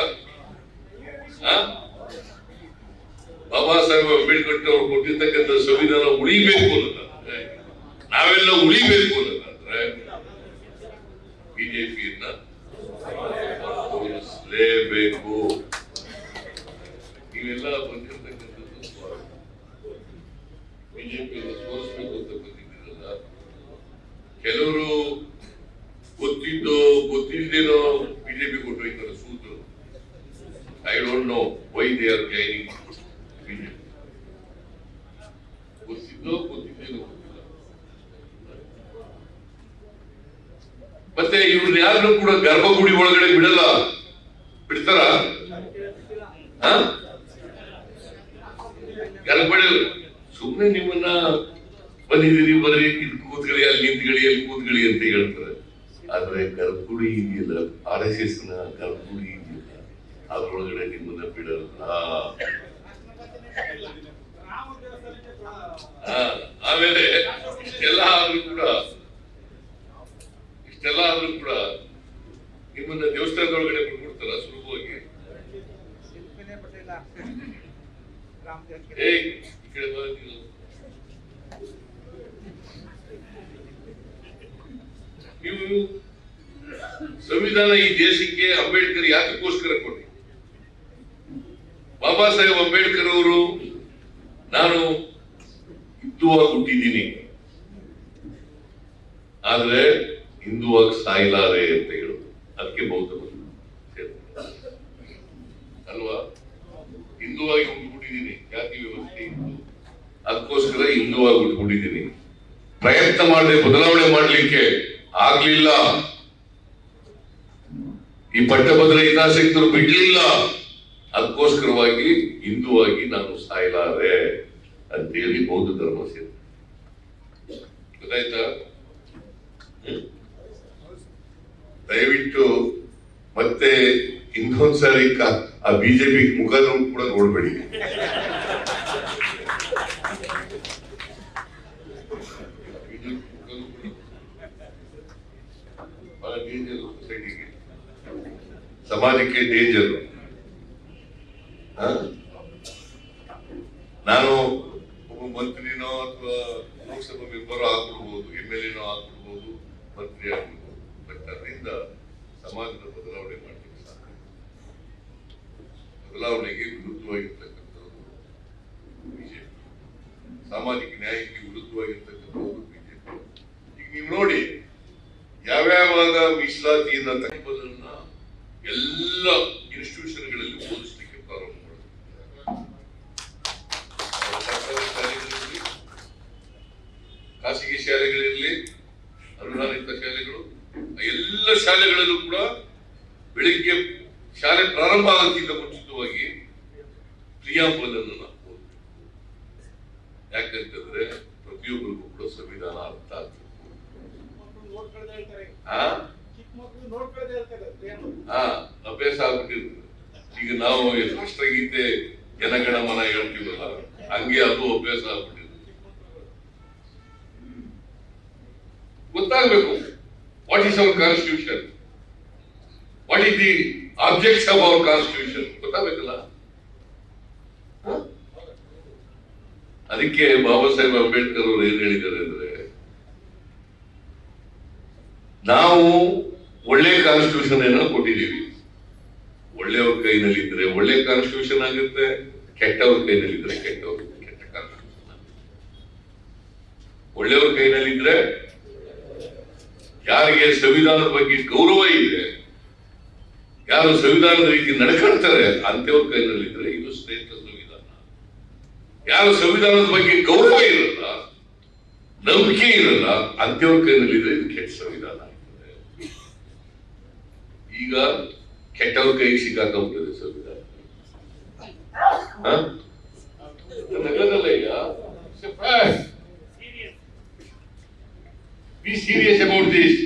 ಬಾಬಾ ಸಾಹೇಬ್ ಅಂಬೇಡ್ಕರ್ ಅವರು ಕೊಟ್ಟಿರ್ತಕ್ಕಂಥ ಸಂವಿಧಾನ ಉಳಿಬೇಕು ಅನ್ನೋದಾದ್ರೆ, ನಾವೆಲ್ಲ ಉಳಿಬೇಕು ಅನ್ನೋದಾದ್ರೆ ಬಿಜೆಪಿಯನ್ನ ಸೋಲಿಸಲೇಬೇಕು. ನೀವೆಲ್ಲ ಬಂದಿರತಕ್ಕಂಥದ್ದು ಬಿಜೆಪಿಯನ್ನು ಸೋಲಿಸಬೇಕು ಅಂತ ಬಂದಿದ್ದೀರಲ್ಲ. ಕೆಲವರು ಗೊತ್ತಿದ್ದೋ ಗೊತ್ತಿಲ್ಲದೇನೋ ಬಿಜೆಪಿ ಕೊಟ್ಟೋಯ್ತಾರೆ ಸೂತ್ರ. I don't know why they are joining BJP. ಗೊತ್ತಿದ್ದೋ ಗೊತ್ತಿದ್ದೇನೋ ಗೊತ್ತಿಲ್ಲ. ಮತ್ತೆ ಇವ್ರನ್ನ ಯಾರನ್ನೂ ಕೂಡ ಗರ್ಭಗುಡಿ ಒಳಗಡೆ ಬಿಡಲ್ಲ. ಬಿಡ್ತಾರ? ಗರ್ಭಗುಡಿ ಸುಮ್ಮನೆ ನಿಮ್ಮನ್ನ ಬಂದಿದ್ದೀರಿ ಬರ್ರಿ, ಇಲ್ಲಿ ಕೂತ್ಗಳಿ, ಅಲ್ಲಿ ನಿಂತ್ಗಳಿ, ಅಲ್ಲಿ ಕೂತ್ಗಳಿ ಅಂತ ಹೇಳ್ತಾರೆ. ಆದ್ರೆ ಗರ್ಭಗುಡಿ ಇದೆಯಲ್ಲ, RSS ನ ಗರ್ಭಗುಡಿ ಇದೆಯಲ್ಲ, ಅದ್ರೊಳಗಡೆ ನಿಮ್ಮನ್ನ ಬಿಡಲ್ಲ. ಆಮೇಲೆ ಇಷ್ಟೆಲ್ಲ ಆದ್ರೂ ಕೂಡ ನಿಮ್ಮನ್ನ ದೇವಸ್ಥಾನದೊಳಗಡೆ ಬಿಟ್ಬಿಡ್ತಾರ ಸುಲಭವಾಗಿ. ಈ ಕಡೆ ಬಂದಿಲ್ಲ, ನೀವು ಸಂವಿಧಾನ ಈ ದೇಶಕ್ಕೆ ಅಂಬೇಡ್ಕರ್ ಯಾತಕ್ಕೋಸ್ಕರ ಕೊಟ್ಟರು? ಬಾಬಾ ಸಾಹೇಬ್ ಅಂಬೇಡ್ಕರ್ ಅವರು ನಾನು ಹಿಂದುವಾಗಿ ಹುಟ್ಟಿದ್ದೀನಿ, ಆದ್ರೆ ಹಿಂದುವಾಗಿ ಸಾಯ್ಲಾರೆ ಅಂತ ಹೇಳುದು. ಅದಕ್ಕೆ ಬೌದ್ಧ ಅಲ್ವಾ? ಹಿಂದುವಾಗಿ ಹುಟ್ಟಿದ್ದೀನಿ, ಜಾತಿ ವ್ಯವಸ್ಥೆ ಇತ್ತು, ಅದಕ್ಕೋಸ್ಕರ ಹಿಂದುವಾಗಿ ಹುಟ್ಟಿದ್ದೀನಿ. ಪ್ರಯತ್ನ ಮಾಡದೆ ಬದಲಾವಣೆ ಮಾಡ್ಲಿಕ್ಕೆ ಆಗ್ಲಿಲ್ಲ. ಈ ಪಟ್ಟಭದ್ರ ಹಿತಾಸಕ್ತರು ಬಿಡ್ಲಿಲ್ಲ, ಅದಕ್ಕೋಸ್ಕರವಾಗಿ ಹಿಂದುವಾಗಿ ನಾನು ಸಾಯಲಾರೆ ಅಂತೇಳಿ ಬೌದ್ಧ ಧರ್ಮ ಸೇರಿ. ಗೊತ್ತಾಯ್ತಾ? ದಯವಿಟ್ಟು ಮತ್ತೆ ಇನ್ನೊಂದ್ಸಾರಿ ಆ ಬಿಜೆಪಿ ಮುಖ ಕೂಡ ನೋಡ್ಬೇಡಿ. ಸೊಸೈಟಿಗೆ, ಸಮಾಜಕ್ಕೆ ಡೇಂಜರ್. ನಾನು ಒಬ್ಬ ಮಂತ್ರಿನೋ ಅಥವಾ Lok Sabha member ಆಗ್ಬಿಡ್ಬೋದು, MLA ಆಗ್ಬಿಡ್ಬೋದು, Mantri ಆಗ್ಬಿಡ್ಬೋದು. But ಅದರಿಂದ ಸಮಾಜದ ಬದಲಾವಣೆ ಮಾಡ್ಲಿಕ್ಕೆ ಸಾಧ್ಯ. ಬದಲಾವಣೆಗೆ ವಿರುದ್ಧವಾಗಿರ್ತಕ್ಕಂಥದ್ದು ಬಿಜೆಪಿ, ಸಾಮಾಜಿಕ ನ್ಯಾಯಕ್ಕೆ ವಿರುದ್ಧವಾಗಿರ್ತಕ್ಕಂಥದ್ದು ಬಿಜೆಪಿ. ಈಗ ನೀವು ನೋಡಿ, ಯಾವ್ಯಾವಾಗ ಮೀಸಲಾತಿಯನ್ನ ತಗೊಂಬುದನ್ನ ಎಲ್ಲ ಇನ್ಸ್ಟಿಟ್ಯೂಷನ್ಗಳಲ್ಲಿ ಓದಿಸ್ಲಿಕ್ಕೆ ಪ್ರಾರಂಭ ಮಾಡಿದ್ರು. ಸರ್ಕಾರಿ ಶಾಲೆಗಳಿರಲಿ, ಖಾಸಗಿ ಶಾಲೆಗಳಿರಲಿ, ಅನುದಾನಿತ ಶಾಲೆಗಳು, ಎಲ್ಲ ಶಾಲೆಗಳಲ್ಲೂ ಕೂಡ ಬೆಳಿಗ್ಗೆ ಶಾಲೆ ಪ್ರಾರಂಭ ಆಗೋಕ್ಕಿಂತ ಮುಂಚಿತವಾಗಿ ಪ್ರಿಯಾಂಬಲ್ ಅನ್ನು ನಾವು ಓದ್ಬೇಕು. ಯಾಕಂತಂದ್ರೆ ಪ್ರತಿಯೊಬ್ಬರಿಗೂ ಕೂಡ ಸಂವಿಧಾನ ಅರ್ಥ ಆಗ್ತದೆ. ಅಭ್ಯಾಸ ಆಗ್ಬಿಟ್ಟಿರ್ತದೆ. ಈಗ ನಾವು ರಾಷ್ಟ್ರಗೀತೆ ಜನಗಣಮನ ಹೇಳ್ತೀವಲ್ಲ, ಹಂಗೆ ಅದು ಅಭ್ಯಾಸ ಆಗ್ಬಿಟ್ಟಿರ್ತದೆ. ಗೊತ್ತಾಗ್ಬೇಕು, what is our constitution, what is the objects of our constitution ಗೊತ್ತಾಗಬೇಕಲ್ಲ. ಅದಕ್ಕೆ ಬಾಬಾ ಸಾಹೇಬ್ ಅಂಬೇಡ್ಕರ್ ಅವರು ಏನ್ ಹೇಳಿದ್ದಾರೆ ಅಂದ್ರೆ, ನಾವು ಒಳ್ಳೆ ಕಾನ್ಸ್ಟಿಟ್ಯೂಷನ್ ಏನೋ ಕೊಟ್ಟಿದ್ದೀವಿ. ಒಳ್ಳೆಯವ್ರ ಕೈನಲ್ಲಿದ್ರೆ ಒಳ್ಳೆ ಕಾನ್ಸ್ಟಿಟ್ಯೂಷನ್ ಆಗುತ್ತೆ, ಕೆಟ್ಟವ್ರ ಕೈನಲ್ಲಿದ್ರೆ ಕೆಟ್ಟ ಕಾನ್ಸ್ಟಿಟ್ಯೂಷನ್ ಆಗುತ್ತೆ. ಒಳ್ಳೆಯವ್ರ ಕೈನಲ್ಲಿದ್ರೆ, ಯಾರಿಗೆ ಸಂವಿಧಾನದ ಬಗ್ಗೆ ಗೌರವ ಇದೆ, ಯಾರು ಸಂವಿಧಾನದ ರೀತಿ ನಡ್ಕೊಳ್ತಾರೆ ಅಂತವ್ರ ಕೈನಲ್ಲಿದ್ರೆ ಇದು ಶ್ರೇಷ್ಠ ಸಂವಿಧಾನ. ಯಾರು ಸಂವಿಧಾನದ ಬಗ್ಗೆ ಗೌರವ ಇರಲ್ಲ, ನಂಬಿಕೆ ಇರಲ್ಲ, ಅಂತವ್ರ ಕೈನಲ್ಲಿದ್ರೆ ಇದು ಕೆಟ್ಟ ಸಂವಿಧಾನ ಆಗ್ತದೆ. ಈಗ ಕೆಟ್ಟವ್ರ ಕೈಗೆ ಸಿಕ್ಕಾಕೊಂಡ್ಬಿಟ್ಟಿದೆ ಸಂವಿಧಾನ. ನಗರದಲ್ಲ, ಈಗ ಬಿ ಸೀರಿಯಸ್ ಅಬೌಟ್ ದಿಸ್.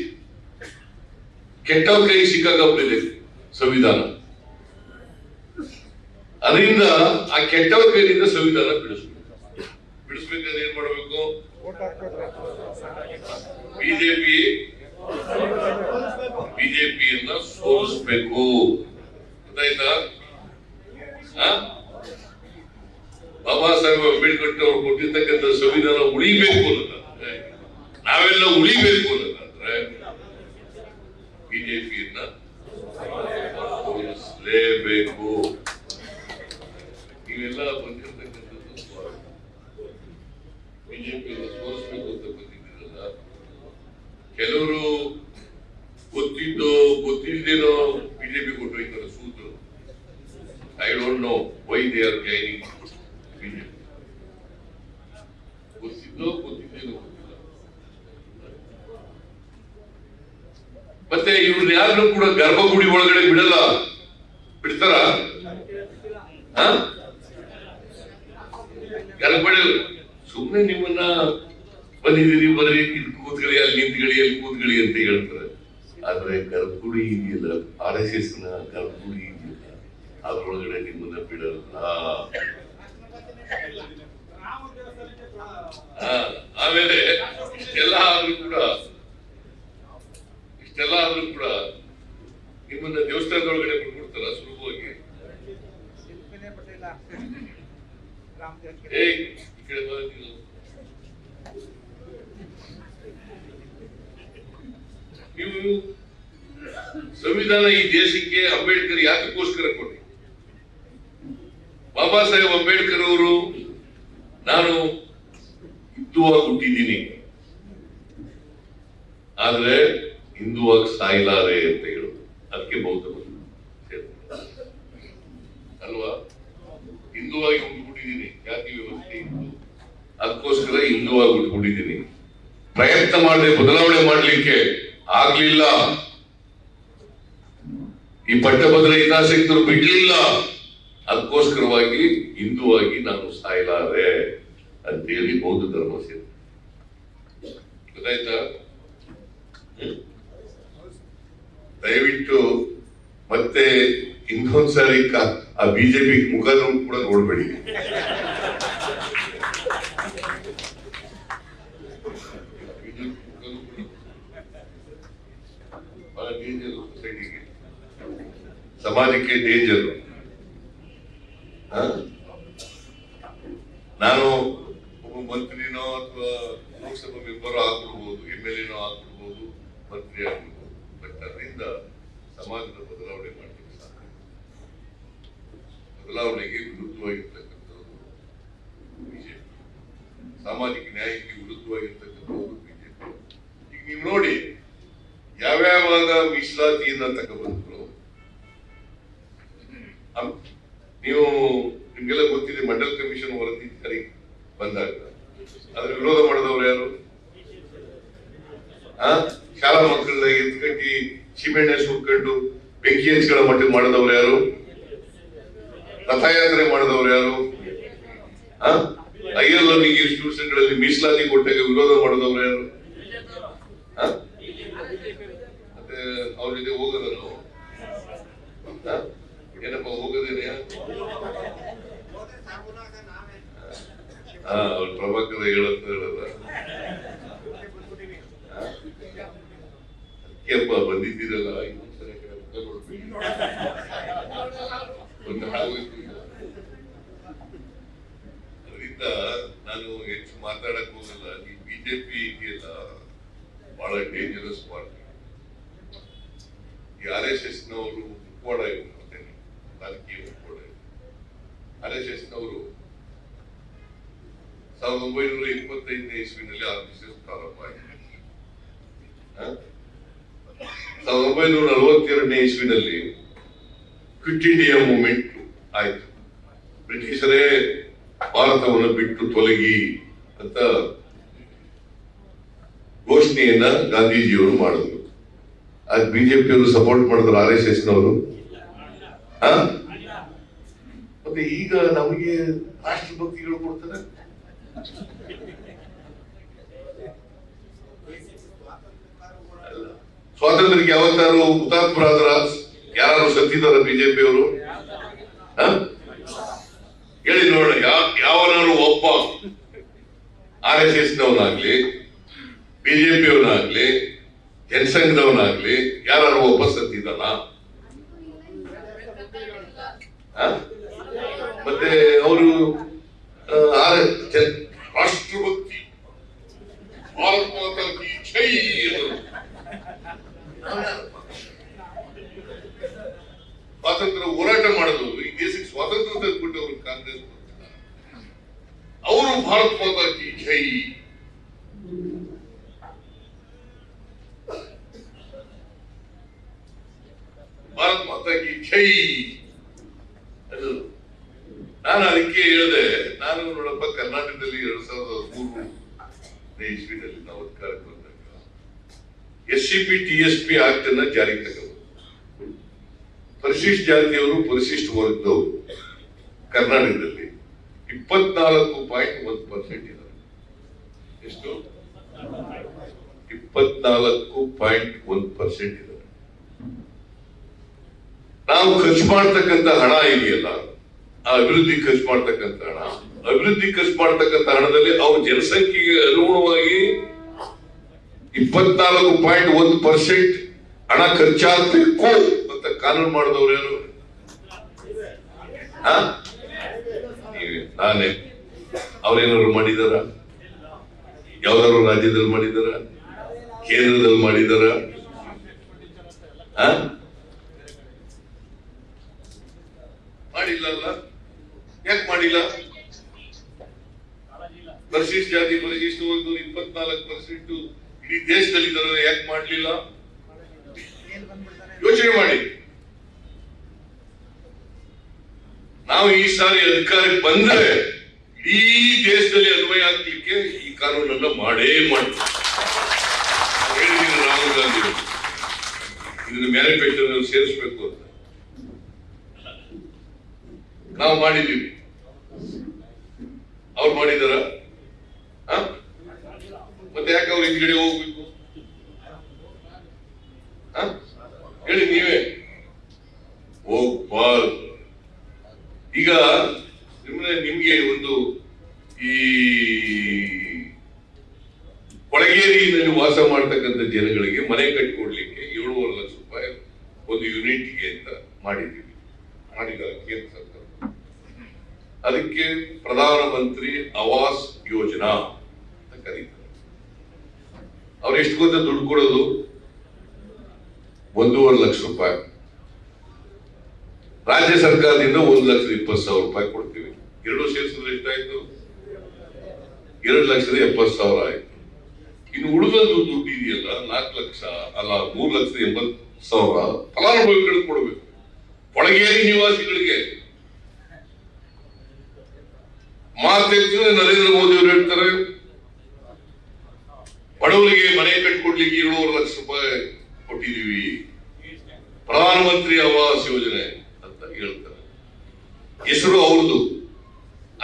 ಕೆಟ್ಟವ್ರ ಕೈಗೆ ಸಿಕ್ಕಾಕೊಂಡ್ಬಿಟ್ಟಿದೆ ಸಂವಿಧಾನ. ಅದರಿಂದ ಆ ಕೆಟ್ಟವ್ರ ಕೈಯಿಂದ ಸಂವಿಧಾನ ಬಿಡಿಸ್ಬೇಕಾದ್ರೆ ಏನ್ ಮಾಡಬೇಕು? ಬಿಜೆಪಿಯನ್ನ ಸೋಲಿಸಬೇಕು. ಗೊತ್ತಾಯ್ತಾ? ಬಾಬಾ ಸಾಹೇಬ್ ಅಂಬೇಡ್ಕರ್ ಅವರು ಕೊಟ್ಟಿರ್ತಕ್ಕಂಥ ಸಂವಿಧಾನ ಉಳಿಬೇಕು ಅನ್ನೋದಾದ್ರೆ, ನಾವೆಲ್ಲ ಉಳಿಬೇಕು ಅನ್ನೋದಾದ್ರೆ ಬಿಜೆಪಿಯನ್ನ ಸೋಲಿಸಲೇಬೇಕು. ನೀವೆಲ್ಲ ಬಂದಿರತಕ್ಕಂಥದ್ದು ಬಿಜೆಪಿಯನ್ನು ಸೋಲಿಸಬೇಕು ಅಂತ ಬಂದಿದ್ದೀರಲ್ಲ. ಕೆಲವರು ಗೊತ್ತಿದ್ದೋ ಗೊತ್ತಿಲ್ಲದೇನೋ ಬಿಜೆಪಿ ಕೊಟ್ಟೋಯ್ತಾರೆ ಸೂತ್ರ. I don't know why they are joining BJP. ಗೊತ್ತಿದ್ದೋ ಗೊತ್ತಿದ್ದೇನೋ ಗೊತ್ತಿಲ್ಲ. ಮತ್ತೆ ಇವ್ರನ್ನ ಯಾರನ್ನೂ ಕೂಡ ಗರ್ಭಗುಡಿ ಒಳಗಡೆ ಬಿಡಲ್ಲ. ಬಿಡ್ತಾರ? ಗರ್ಭಗುಡಿ ಸುಮ್ಮನೆ ನಿಮ್ಮನ್ನ ಬಂದಿದ್ದೀರಿ ಬರ್ರಿ, ಇಲ್ಲಿ ಕೂತ್ಗಳಿ, ಅಲ್ಲಿ ನಿಂತ್ಗಳಿ, ಅಲ್ಲಿ ಕೂತ್ಗಳಿ ಅಂತ ಹೇಳ್ತಾರೆ. ಆದ್ರೆ ಗರ್ಭಗುಡಿ ಇದೆಯಲ್ಲ, RSS ನ ಗರ್ಭಗುಡಿ ಇದೆಯಲ್ಲ, ಅದ್ರೊಳಗಡೆ ನಿಮ್ಮನ್ನ ಬಿಡಲ್ಲ. ಆಮೇಲೆ ಇಷ್ಟೆಲ್ಲ ಆದ್ರೂ ಕೂಡ ನಿಮ್ಮನ್ನ ದೇವಸ್ಥಾನದೊಳಗಡೆ ಬಿಟ್ಬಿಡ್ತಾರ ಸುಲಭವಾಗಿ. ನೀವು ಸಂವಿಧಾನ ಈ ದೇಶಕ್ಕೆ ಅಂಬೇಡ್ಕರ್ ಯಾತಕ್ಕೋಸ್ಕರ ಕೊಟ್ಟರು? ಬಾಬಾ ಸಾಹೇಬ್ ಅಂಬೇಡ್ಕರ್ ಅವರು ನಾನು ಹಿಂದುವಾಗಿ ಹುಟ್ಟಿದ್ದೀನಿ, ಆದ್ರೆ ಹಿಂದುವಾಗಿ ಸಾಯ್ಲಾರೆ ಅಂತ ಹೇಳುದು. ಅದಕ್ಕೆ ಬೌದ್ಧ ಅಲ್ವಾ? ಹಿಂದುವಾಗಿ ಹುಟ್ಟಿದ್ದೀನಿ, ಜಾತಿ ವ್ಯವಸ್ಥೆ ಇತ್ತು, ಅದಕ್ಕೋಸ್ಕರ ಹಿಂದುವಾಗಿ ಹುಟ್ಟಿದ್ದೀನಿ. ಪ್ರಯತ್ನ ಮಾಡದೆ ಬದಲಾವಣೆ ಮಾಡ್ಲಿಕ್ಕೆ ಆಗ್ಲಿಲ್ಲ. ಈ ಪಟ್ಟಭದ್ರ ಹಿತಾಸಕ್ತರು ಬಿಡ್ಲಿಲ್ಲ, ಅದಕ್ಕೋಸ್ಕರವಾಗಿ ಹಿಂದುವಾಗಿ ನಾನು ಸಾಯ್ಲಾರೆ ಅಂತೇಳಿ ಬೌದ್ಧ ಧರ್ಮ ಸೇರಿ. ಗೊತ್ತಾಯ್ತಾ? ದಯವಿಟ್ಟು ಮತ್ತೆ ಇನ್ನೊಂದ್ಸಾರಿ ಆ ಬಿಜೆಪಿ ಮುಖ ಕೂಡ ನೋಡ್ಬೇಡಿ. ಬಹಳ ಡೇಂಜರ್ ಸೊಸೈಟಿಗೆ, ಸಮಾಜಕ್ಕೆ ಡೇಂಜರ್. ನಾನು ಒಬ್ಬ ಮಂತ್ರಿನೋ ಅಥವಾ Lok Sabha member ಆಗ್ಬಿಡ್ಬೋದು, MLA ಆಗ್ಬಿಡ್ಬೋದು, Mantri ಆಗ್ಬಿಡ್ಬೋದು. But ಅದರಿಂದ ಸಮಾಜದ ಬದಲಾವಣೆ ಮಾಡಲಿಕ್ಕೆ ಸಾಧ್ಯ. ಬದಲಾವಣೆಗೆ ವಿರುದ್ಧವಾಗಿರ್ತಕ್ಕಂಥದ್ದು ಬಿಜೆಪಿ, ಸಾಮಾಜಿಕ ನ್ಯಾಯಕ್ಕೆ ವಿರುದ್ಧವಾಗಿರ್ತಕ್ಕಂಥದ್ದು ಬಿಜೆಪಿ. ಈಗ ನೀವು ನೋಡಿ, ಯಾವ್ಯಾವಾಗ ಮೀಸಲಾತಿಯನ್ನ ತಗೊಂಡ್ಬಂದ್ರು, ನೀವು ನಿಮ್ಗೆಲ್ಲ ಗೊತ್ತಿದೆ, ಮಂಡಲ್ ಕಮಿಷನ್ ವರದಿ ಸರಿ ಬಂದಾಗ ಅದ್ರ ವಿರೋಧ ಮಾಡಿದವರು ಯಾರು? ಶಾಲಾ ಮಕ್ಕಳನ್ನ ಎತ್ಕಟ್ಟಿ ಸಿಮೆಣ್ಣೆ ಸುಟ್ಕೊಂಡು ಬೆಂಕಿ ಹಚ್ಗಳ ಮಟ್ಟಿಗೆ ಮಾಡಿದವ್ರು ಯಾರು? ರಥಯಾತ್ರೆ ಮಾಡಿದವ್ರು ಯಾರು? ಹೈಯರ್ ಲರ್ನಿಂಗ್ ಇನ್ಸ್ಟಿಟ್ಯೂಷನ್ ಗಳಲ್ಲಿ ಮೀಸಲಾತಿ ಕೊಟ್ಟಾಗ ವಿರೋಧ ಮಾಡಿದವ್ರು ಯಾರು? ಮತ್ತೆ ಅವ್ರ ಜೊತೆ ಹೋಗೋದ ನಾವು ಏನಪ್ಪ ಹೋಗೋದೇನೆ? ಅವ್ರ ಪ್ರಭಾಕರ ಹೇಳತ್ತ ಅದಕ್ಕೆಪ್ಪ ಬಂದಿದ್ದೀರಲ್ಲ, ಇನ್ನೊಂದ್ಸಲ ಅದರಿಂದ ನಾನು ಹೆಚ್ಚು ಮಾತಾಡಕ್ ಹೋಗಲ್ಲ. ಈ ಬಿಜೆಪಿ ಇದೆಯಲ್ಲ, ಬಹಳ ಡೇಂಜರಸ್ ಪಾರ್ಟಿ. ಈ RSS ನವರು ಮುಖವಾಡ ಇವರು, ರಾಜಕೀಯ ಮುಖವಾಡ ಇವರು. RSS ನವರು 1925ನೇ ಇಸ್ವಿನಲ್ಲಿ RSS ಪ್ರಾರಂಭ ಆಗಿದೆ. 1942ನೇ ಇಸ್ವಿನಲ್ಲಿ ಕ್ವಿಟ್ ಇಂಡಿಯಾ ಮೂವ್ಮೆಂಟ್ ಆಯ್ತು. ಬ್ರಿಟಿಷರೇ ಭಾರತವನ್ನು ಬಿಟ್ಟು ತೊಲಗಿ ಅಂತ ಘೋಷಣೆಯನ್ನ ಗಾಂಧೀಜಿಯವರು ಮಾಡಿದ್ರು. ಅದು ಬಿಜೆಪಿಯವರು ಸಪೋರ್ಟ್ ಮಾಡಿದ್ರು, RSS ನವರು. ಮತ್ತೆ ಈಗ ನಮಗೆ ರಾಷ್ಟ್ರಭಕ್ತಿಗಳು ಕೊಡ್ತಾರೆ. ಸ್ವಾತಂತ್ರ್ಯಕ್ಕೆ ಯಾವತ್ತಾರು ಹುತಾತ್ಮರಾದ್ರ ಯಾರು ಸತ್ತಿದಾರ ಬಿಜೆಪಿಯವರು? ಹೇಳಿ ನೋಡ. ಯಾವನಾರು ಒಬ್ಬ RSS ನವನಾಗ್ಲಿ, ಬಿಜೆಪಿಯವನಾಗ್ಲಿ, ಜನಸಂಘದವನಾಗ್ಲಿ ಯಾರು ಒಬ್ಬ ಸತ್ತಿದ್ದಾನ? ಮತ್ತೆ ಅವರು ರಾಷ್ಟ್ರಭಕ್ತಿ, ಭಾರತ ಮಾತಾ ಕೀ ಜೈ ಸ್ವಾತಂತ್ರ್ಯ ಹೋರಾಟ ಮಾಡಿದವರು, ಈ ದೇಶಕ್ಕೆ ಸ್ವಾತಂತ್ರ್ಯ ತಂದುಕೊಟ್ಟವರು ಕಾಂಗ್ರೆಸ್. ಅವರು ಭಾರತ ಮಾತಾ ಕೀ ಜೈ. ಭಾರತ ಮಾತಾ ಕೀ ಜೈ. ಅದು ನಾನು ಅದಕ್ಕೆ ಹೇಳಿದೆ, ನಾನು ನೋಡಪ್ಪ ಕರ್ನಾಟಕದಲ್ಲಿ 2003ನೇ ಇಸ್ವಿನಲ್ಲಿ ನಾವು ಅಧಿಕಾರಕ್ಕೆ ಬಂದಾಗ SCP TSP ಆಕ್ಟ್ ಅನ್ನ ಜಾರಿಗೆ ತಗೊಂಡು, ಪರಿಶಿಷ್ಟ ಜಾತಿಯವರು ಪರಿಶಿಷ್ಟ ವರ್ಗದವರು ಕರ್ನಾಟಕದಲ್ಲಿ 24.1% ಇದ್ದಾರೆ. ಎಷ್ಟು? 24.1% ಇದೆ. ನಾವು ಖರ್ಚು ಮಾಡ್ತಕ್ಕಂಥ ಹಣ ಇದೆಯಲ್ಲ, ಆ ಅಭಿವೃದ್ಧಿ ಖರ್ಚು ಮಾಡ್ತಕ್ಕಂಥ ಹಣ, ಅಭಿವೃದ್ಧಿ ಖರ್ಚು ಮಾಡ್ತಕ್ಕಂಥ ಹಣದಲ್ಲಿ ಅವ್ರ ಜನಸಂಖ್ಯೆಗೆ ಅನುಗುಣವಾಗಿ 24.1% ಹಣ ಖರ್ಚಾಗಬೇಕು ಅಂತ ಕಾನೂನು ಮಾಡಿದವ್ರು ಯಾರು? ನಾನೇ. ಅವ್ರೇನಾದ್ರು ಮಾಡಿದಾರ? ಯಾವ್ದಾದ್ರು ರಾಜ್ಯದಲ್ಲಿ ಮಾಡಿದಾರ? ಕೇಂದ್ರದಲ್ಲಿ ಮಾಡಿದಾರ? ಮಾಡಿಲ್ಲ ಅಲ್ಲ. ಯಾಕೆ ಮಾಡಿಲ್ಲ? ಪರಿಶಿಷ್ಟ ಜಾತಿ ಪರಿಶಿಷ್ಟ ವರ್ಗ 24% ಇಡೀ ದೇಶದಲ್ಲಿ ಇದ್ದಾರೆ, ಯಾಕೆ ಮಾಡ್ಲಿಲ್ಲ? ಯೋಚನೆ ಮಾಡಿ. ನಾವು ಈ ಸಾರಿ ಅಧಿಕಾರಕ್ಕೆ ಬಂದ್ರೆ ಈ ದೇಶದಲ್ಲಿ ಅನ್ವಯ ಆಗ್ಲಿಕ್ಕೆ ಈ ಕಾನೂನನ್ನ ಮಾಡೇ ಮಾಡ್ತೀವಿ. ರಾಹುಲ್ ಗಾಂಧಿ ಇದನ್ನ ಮ್ಯಾನಿಫೆಸ್ಟೋನಲ್ಲಿ ಸೇರಿಸಬೇಕು ಅಂತ ನಾವು ಮಾಡಿದ್ದೀವಿ. ಅವ್ರು ಮಾಡಿದಾರ? ಮತ್ತೆ ಯಾಕೆ ಅವ್ರು ಹಿಂದ್ಗಡೆ ಹೋಗ್ಬೇಕು? ಹೇಳಿ ನೀವೇ. ಹೋಗ್ಬಾರ್ದು. ಈಗ ನಿಮ್ಗೆ ಒಂದು ಈ ಕೊಳಗೇರಿಯಲ್ಲಿ ವಾಸ ಮಾಡ್ತಕ್ಕಂಥ ಜನಗಳಿಗೆ ಮನೆ ಕಟ್ಟಿಕೊಡ್ಲಿಕ್ಕೆ 7.5 ಲಕ್ಷ ರೂಪಾಯಿ ಒಂದು ಯೂನಿಟ್ಗೆ ಅಂತ ಮಾಡಿದ್ದೀವಿ. ಮಾಡಿದ್ದಾರೆ ಕೇಂದ್ರ ಸರ್ಕಾರ. ಅದಕ್ಕೆ ಪ್ರಧಾನಮಂತ್ರಿ ಆವಾಸ್ ಯೋಜನಾ ಅಂತ ಕರೀತಾರೆ. ಅವ್ರು ಎಷ್ಟು ಗೊತ್ತ ದುಡ್ಡು ಕೊಡೋದು? 1.5 ಲಕ್ಷ ರೂಪಾಯಿ. ರಾಜ್ಯ ಸರ್ಕಾರದಿಂದ 1,20,000 ರೂಪಾಯಿ ಕೊಡ್ತೀವಿ. ಎರಡು ಸೇರಿಸಿದ್ರೆ ಎಷ್ಟಾಯ್ತು? 2,70,000 ಆಯ್ತು. ಇನ್ನು ಉಳಿದದ್ದು ದುಡ್ಡು ಇದೆಯಲ್ಲ 4 ಲಕ್ಷ ಅಲ್ಲ 3,80,000 ಫಲಾನುಭವಿಗಳಿಗೆ ಕೊಡಬೇಕು. ಕೊಳಗೇರಿ ನಿವಾಸಿಗಳಿಗೆ ಮಾತೆತ್ತಿದ್ರೆ ನರೇಂದ್ರ ಮೋದಿ ಅವರು ಹೇಳ್ತಾರೆ ಬಡವರಿಗೆ ಮನೆ ಕಟ್ಟಿಕೊಡ್ಲಿಕ್ಕೆ 7.5 ಲಕ್ಷ ರೂಪಾಯಿ ಕೊಟ್ಟಿದೀವಿ, ಪ್ರಧಾನಮಂತ್ರಿ ಆವಾಸ್ ಯೋಜನೆ ಅಂತ ಹೇಳ್ತಾರೆ. ಹೆಸರು ಅವ್ರದ್ದು.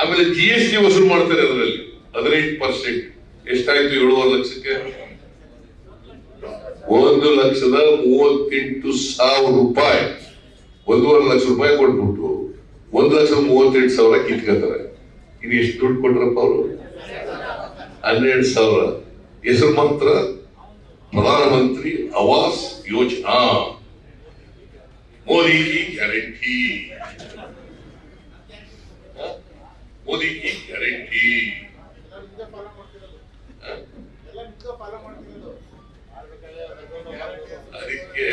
ಆಮೇಲೆ GST ವಸೂಲು ಮಾಡ್ತಾರೆ ಅದರಲ್ಲಿ 18%. ಎಷ್ಟಾಯ್ತು? 7.5 ಲಕ್ಷಕ್ಕೆ 1,38,000 ರೂಪಾಯಿ. 1.5 ಲಕ್ಷ ರೂಪಾಯಿ ಕೊಟ್ಬಿಟ್ಟು 1,38,000 ಕಿತ್ಕೊತಾರೆ. ಇನ್ನು ಎಷ್ಟು ದುಡ್ಡು ಕೊಟ್ರಪ್ಪ ಅವರು? 12,000. ಹೆಸರು ಮಾತ್ರ ಪ್ರಧಾನಮಂತ್ರಿ ಆವಾಸ್ ಯೋಜನಾ, ಮೋದಿ ಕಿ ಗ್ಯಾರಂಟಿ, ಮೋದಿ ಕಿ ಗ್ಯಾರಂಟಿ. ಅದಕ್ಕೆ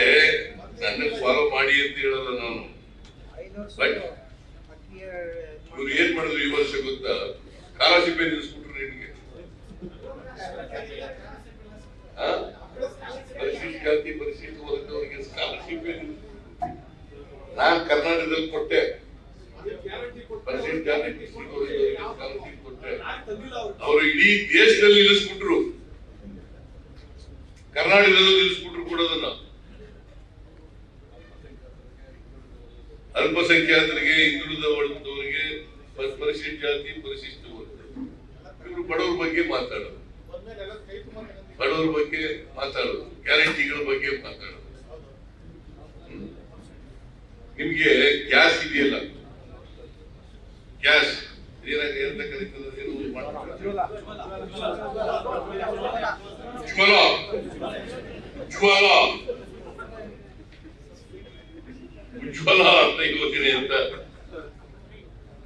ನನ್ನ ಫಾಲೋ ಮಾಡಿ ಅಂತ ಹೇಳಲ್ಲ ನಾನು. ಬಟ್ ಇವ್ರು ಏನ್ ಮಾಡಿದ್ರು ಈ ವರ್ಷ ಗೊತ್ತಾ? ಸ್ಕಾಲರ್ಶಿಪ್ ನಿಲ್ಲಿಸ್ಬಿಟ್ರು ನಿನ್ಗೆ. ಪರಿಶಿಷ್ಟ ಜಾತಿ ಪರಿಶಿಷ್ಟ ವರ್ಗದವರಿಗೆ ಸ್ಕಾಲರ್ಶಿಪ್. ನಾನ್ ಕರ್ನಾಟಕದಲ್ಲಿ ಕೊಟ್ಟೆ ಪರಿಶಿಷ್ಟ ಜಾತಿ ಸ್ಕಾಲರ್ಶಿಪ್ ಕೊಟ್ಟೆ. ಅವರು ಇಡೀ ದೇಶದಲ್ಲಿ ನಿಲ್ಲಿಸ್ಬಿಟ್ರು, ಕರ್ನಾಟಕದಲ್ಲೂ ನಿಲ್ಲಿಸ್ಬಿಟ್ರು ಕೊಡೋದನ್ನ. ಅಲ್ಪಸಂಖ್ಯಾತರಿಗೆ, ಹಿಂದುಳಿದ ವರ್ಗದವರಿಗೆ, ಪರಿಶಿಷ್ಟ ಜಾತಿ ಪರಿಶಿಷ್ಟ ವರ್ಗ, ಇವರು ಬಡವರ ಬಗ್ಗೆ ಮಾತಾಡೋದು, ಬಡವರ ಬಗ್ಗೆ ಮಾತಾಡೋದು, ಗ್ಯಾರಂಟಿಗಳ ಬಗ್ಗೆ ಮಾತಾಡೋದು. ನಿಮ್ಗೆ ಗ್ಯಾಸ್ ಇದೆಯಲ್ಲ, ಗ್ಯಾಸ್ ಏನಂತ ಕರೀತದೆ? ಜ್ವಲ ಜ್ವಲ ಉಜ್ವಲ ಅಂತ ಯೋಜನೆ ಅಂತ.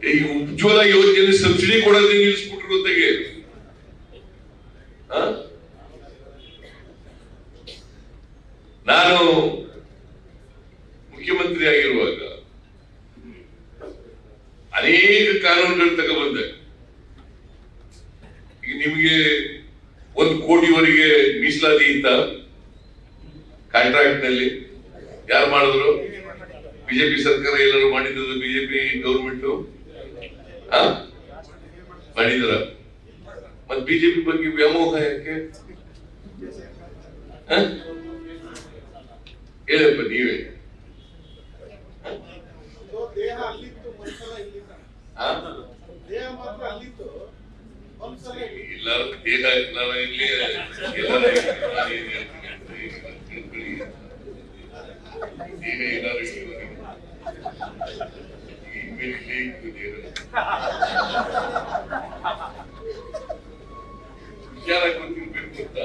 ಈ ಉಜ್ವಲ ಯೋಜನೆ ಸಬ್ಸಿಡಿ ಕೊಡೋದೇ ನಿಲ್ಲಿಸ್ಬಿಟ್ರು ತೆಗೆ. ನಾನು ಮುಖ್ಯಮಂತ್ರಿ ಆಗಿರುವಾಗ ಅನೇಕ ಕಾನೂನುಗಳು ತಗೊಬಂದೆ. ಈಗ ನಿಮಗೆ 1 ಕೋಟಿವರೆಗೆ ಮೀಸಲಾತಿ ಇತ್ತ ಕಾಂಟ್ರಾಕ್ಟ್ ನಲ್ಲಿ? ಯಾರು ಮಾಡಿದ್ರು? ಬಿಜೆಪಿ ಸರ್ಕಾರ ಎಲ್ಲರೂ ಮಾಡಿದ್ದು, ಬಿಜೆಪಿ ಗೌರ್ಮೆಂಟ್ ಮಾಡಿದ್ರ? ಮತ್ ಬಿಜೆಪಿ ಬಗ್ಗೆ ವ್ಯಾಮೋಹ ಯಾಕೆ? ಹೇಳಪ್ಪ ನೀವೇ. ಎಲ್ಲಾರು ದೇಹ ಎಲ್ಲಾರ ಇರ್ಲಿ ಎಲ್ಲಾರ ದೇಹ ಎಲ್ಲಾರು ವಿಚಾರ ಗೊತ್ತಿರ್ಬೇಕು ಅಂತ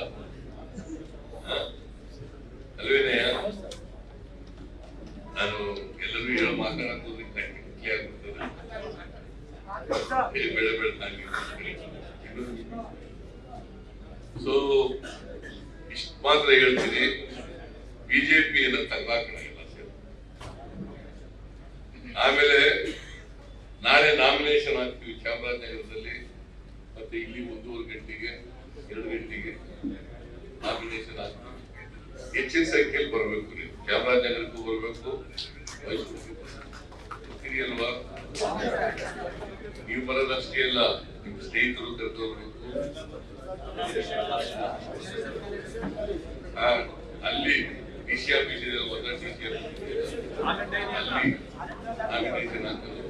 ಅಲ್ವೇನೆಯ ನಾನು ಎಲ್ಲರೂ ಹೇಳೋ ಮಾತನಾಡೋದಕ್ಕೆ ಆಗ್ಬಿಡ್ತದೆ ಬೆಳೆ ಬೆಳೆದಾಗಿ ಸೊ ಇಷ್ಟ ಮಾತ್ರ ಹೇಳ್ತೀನಿ, ಬಿಜೆಪಿಯನ್ನು ತಗ್ಲಾಕಣಗಿಲ್ಲ ಸರ್. ಆಮೇಲೆ ನಾಳೆ ನಾಮಿನೇಷನ್ ಹಾಕ್ತೀವಿ ಚಾಮರಾಜನಗರದಲ್ಲಿ, ಮತ್ತೆ ಇಲ್ಲಿ 1:30 ಗಂಟೆಗೆ 2 ಗಂಟೆಗೆ ನಾಮಿನೇಷನ್ ಹಾಕ್ತೀವಿ. ಹೆಚ್ಚಿನ ಸಂಖ್ಯೆಯಲ್ಲಿ ಬರಬೇಕು, ನೀವು ಚಾಮರಾಜನಗರಕ್ಕೂ ಬರಬೇಕು, ಮೈಸೂರಿಗೆ ಬರ್ತೀರಿ ಅಲ್ವಾ? ನೀವು ಬರೋದಷ್ಟೇ ಅಲ್ಲ, ನಿಮ್ಮ ಸ್ನೇಹಿತರು ಕರ್ಕೋಬೇಕು. ಅಲ್ಲಿ ಡಿಸಿ ಆಫೀಸ್ ಇದೆ, ಹೊಸ ಡಿಸಿ ಆಫೀಸ್ ಅಲ್ಲಿ ನಾಮಿನೇಷನ್ ಹಾಕೋದು,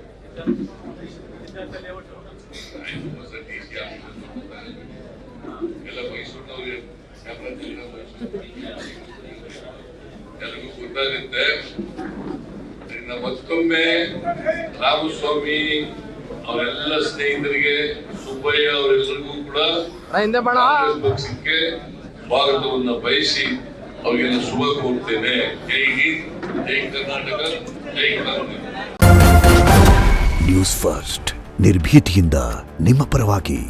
ಹೊಸ ಡಿಸಿ ಆಫೀಸ್ ಎಲ್ಲ ಮೈಸೂರಿನವ್ರಿಗೆ ಚಾಮರಾಜನಗರ ಮೈಸೂರು ಎಲ್ಲರಿಗೂ ಗೊತ್ತಾಗುತ್ತೆ. ಮತ್ತೊಮ್ಮೆ ರಾಮಸ್ವಾಮಿ ಅವರೆಲ್ಲ ಸ್ನೇಹಿತರಿಗೆ, ಸುಬ್ಬಯ್ಯ ಅವರೆಲ್ಲರಿಗೂ ಕೂಡ ಕಾಂಗ್ರೆಸ್ ಪಕ್ಷಕ್ಕೆ ಸ್ವಾಗತವನ್ನು ಬಯಸಿ ಅವರಿಗೆಲ್ಲ ಶುಭ ಕೋರ್ತೇನೆ. ಜೈ ಹಿಂದ್, ಜೈ ಕರ್ನಾಟಕ, ಜೈ ಕಾಂಗ್ರೆಸ್. ನ್ಯೂಸ್ ಫಸ್ಟ್ ನಿರ್ಭೀತಿಯಿಂದ ನಿಮ್ಮ ಪರವಾಗಿ.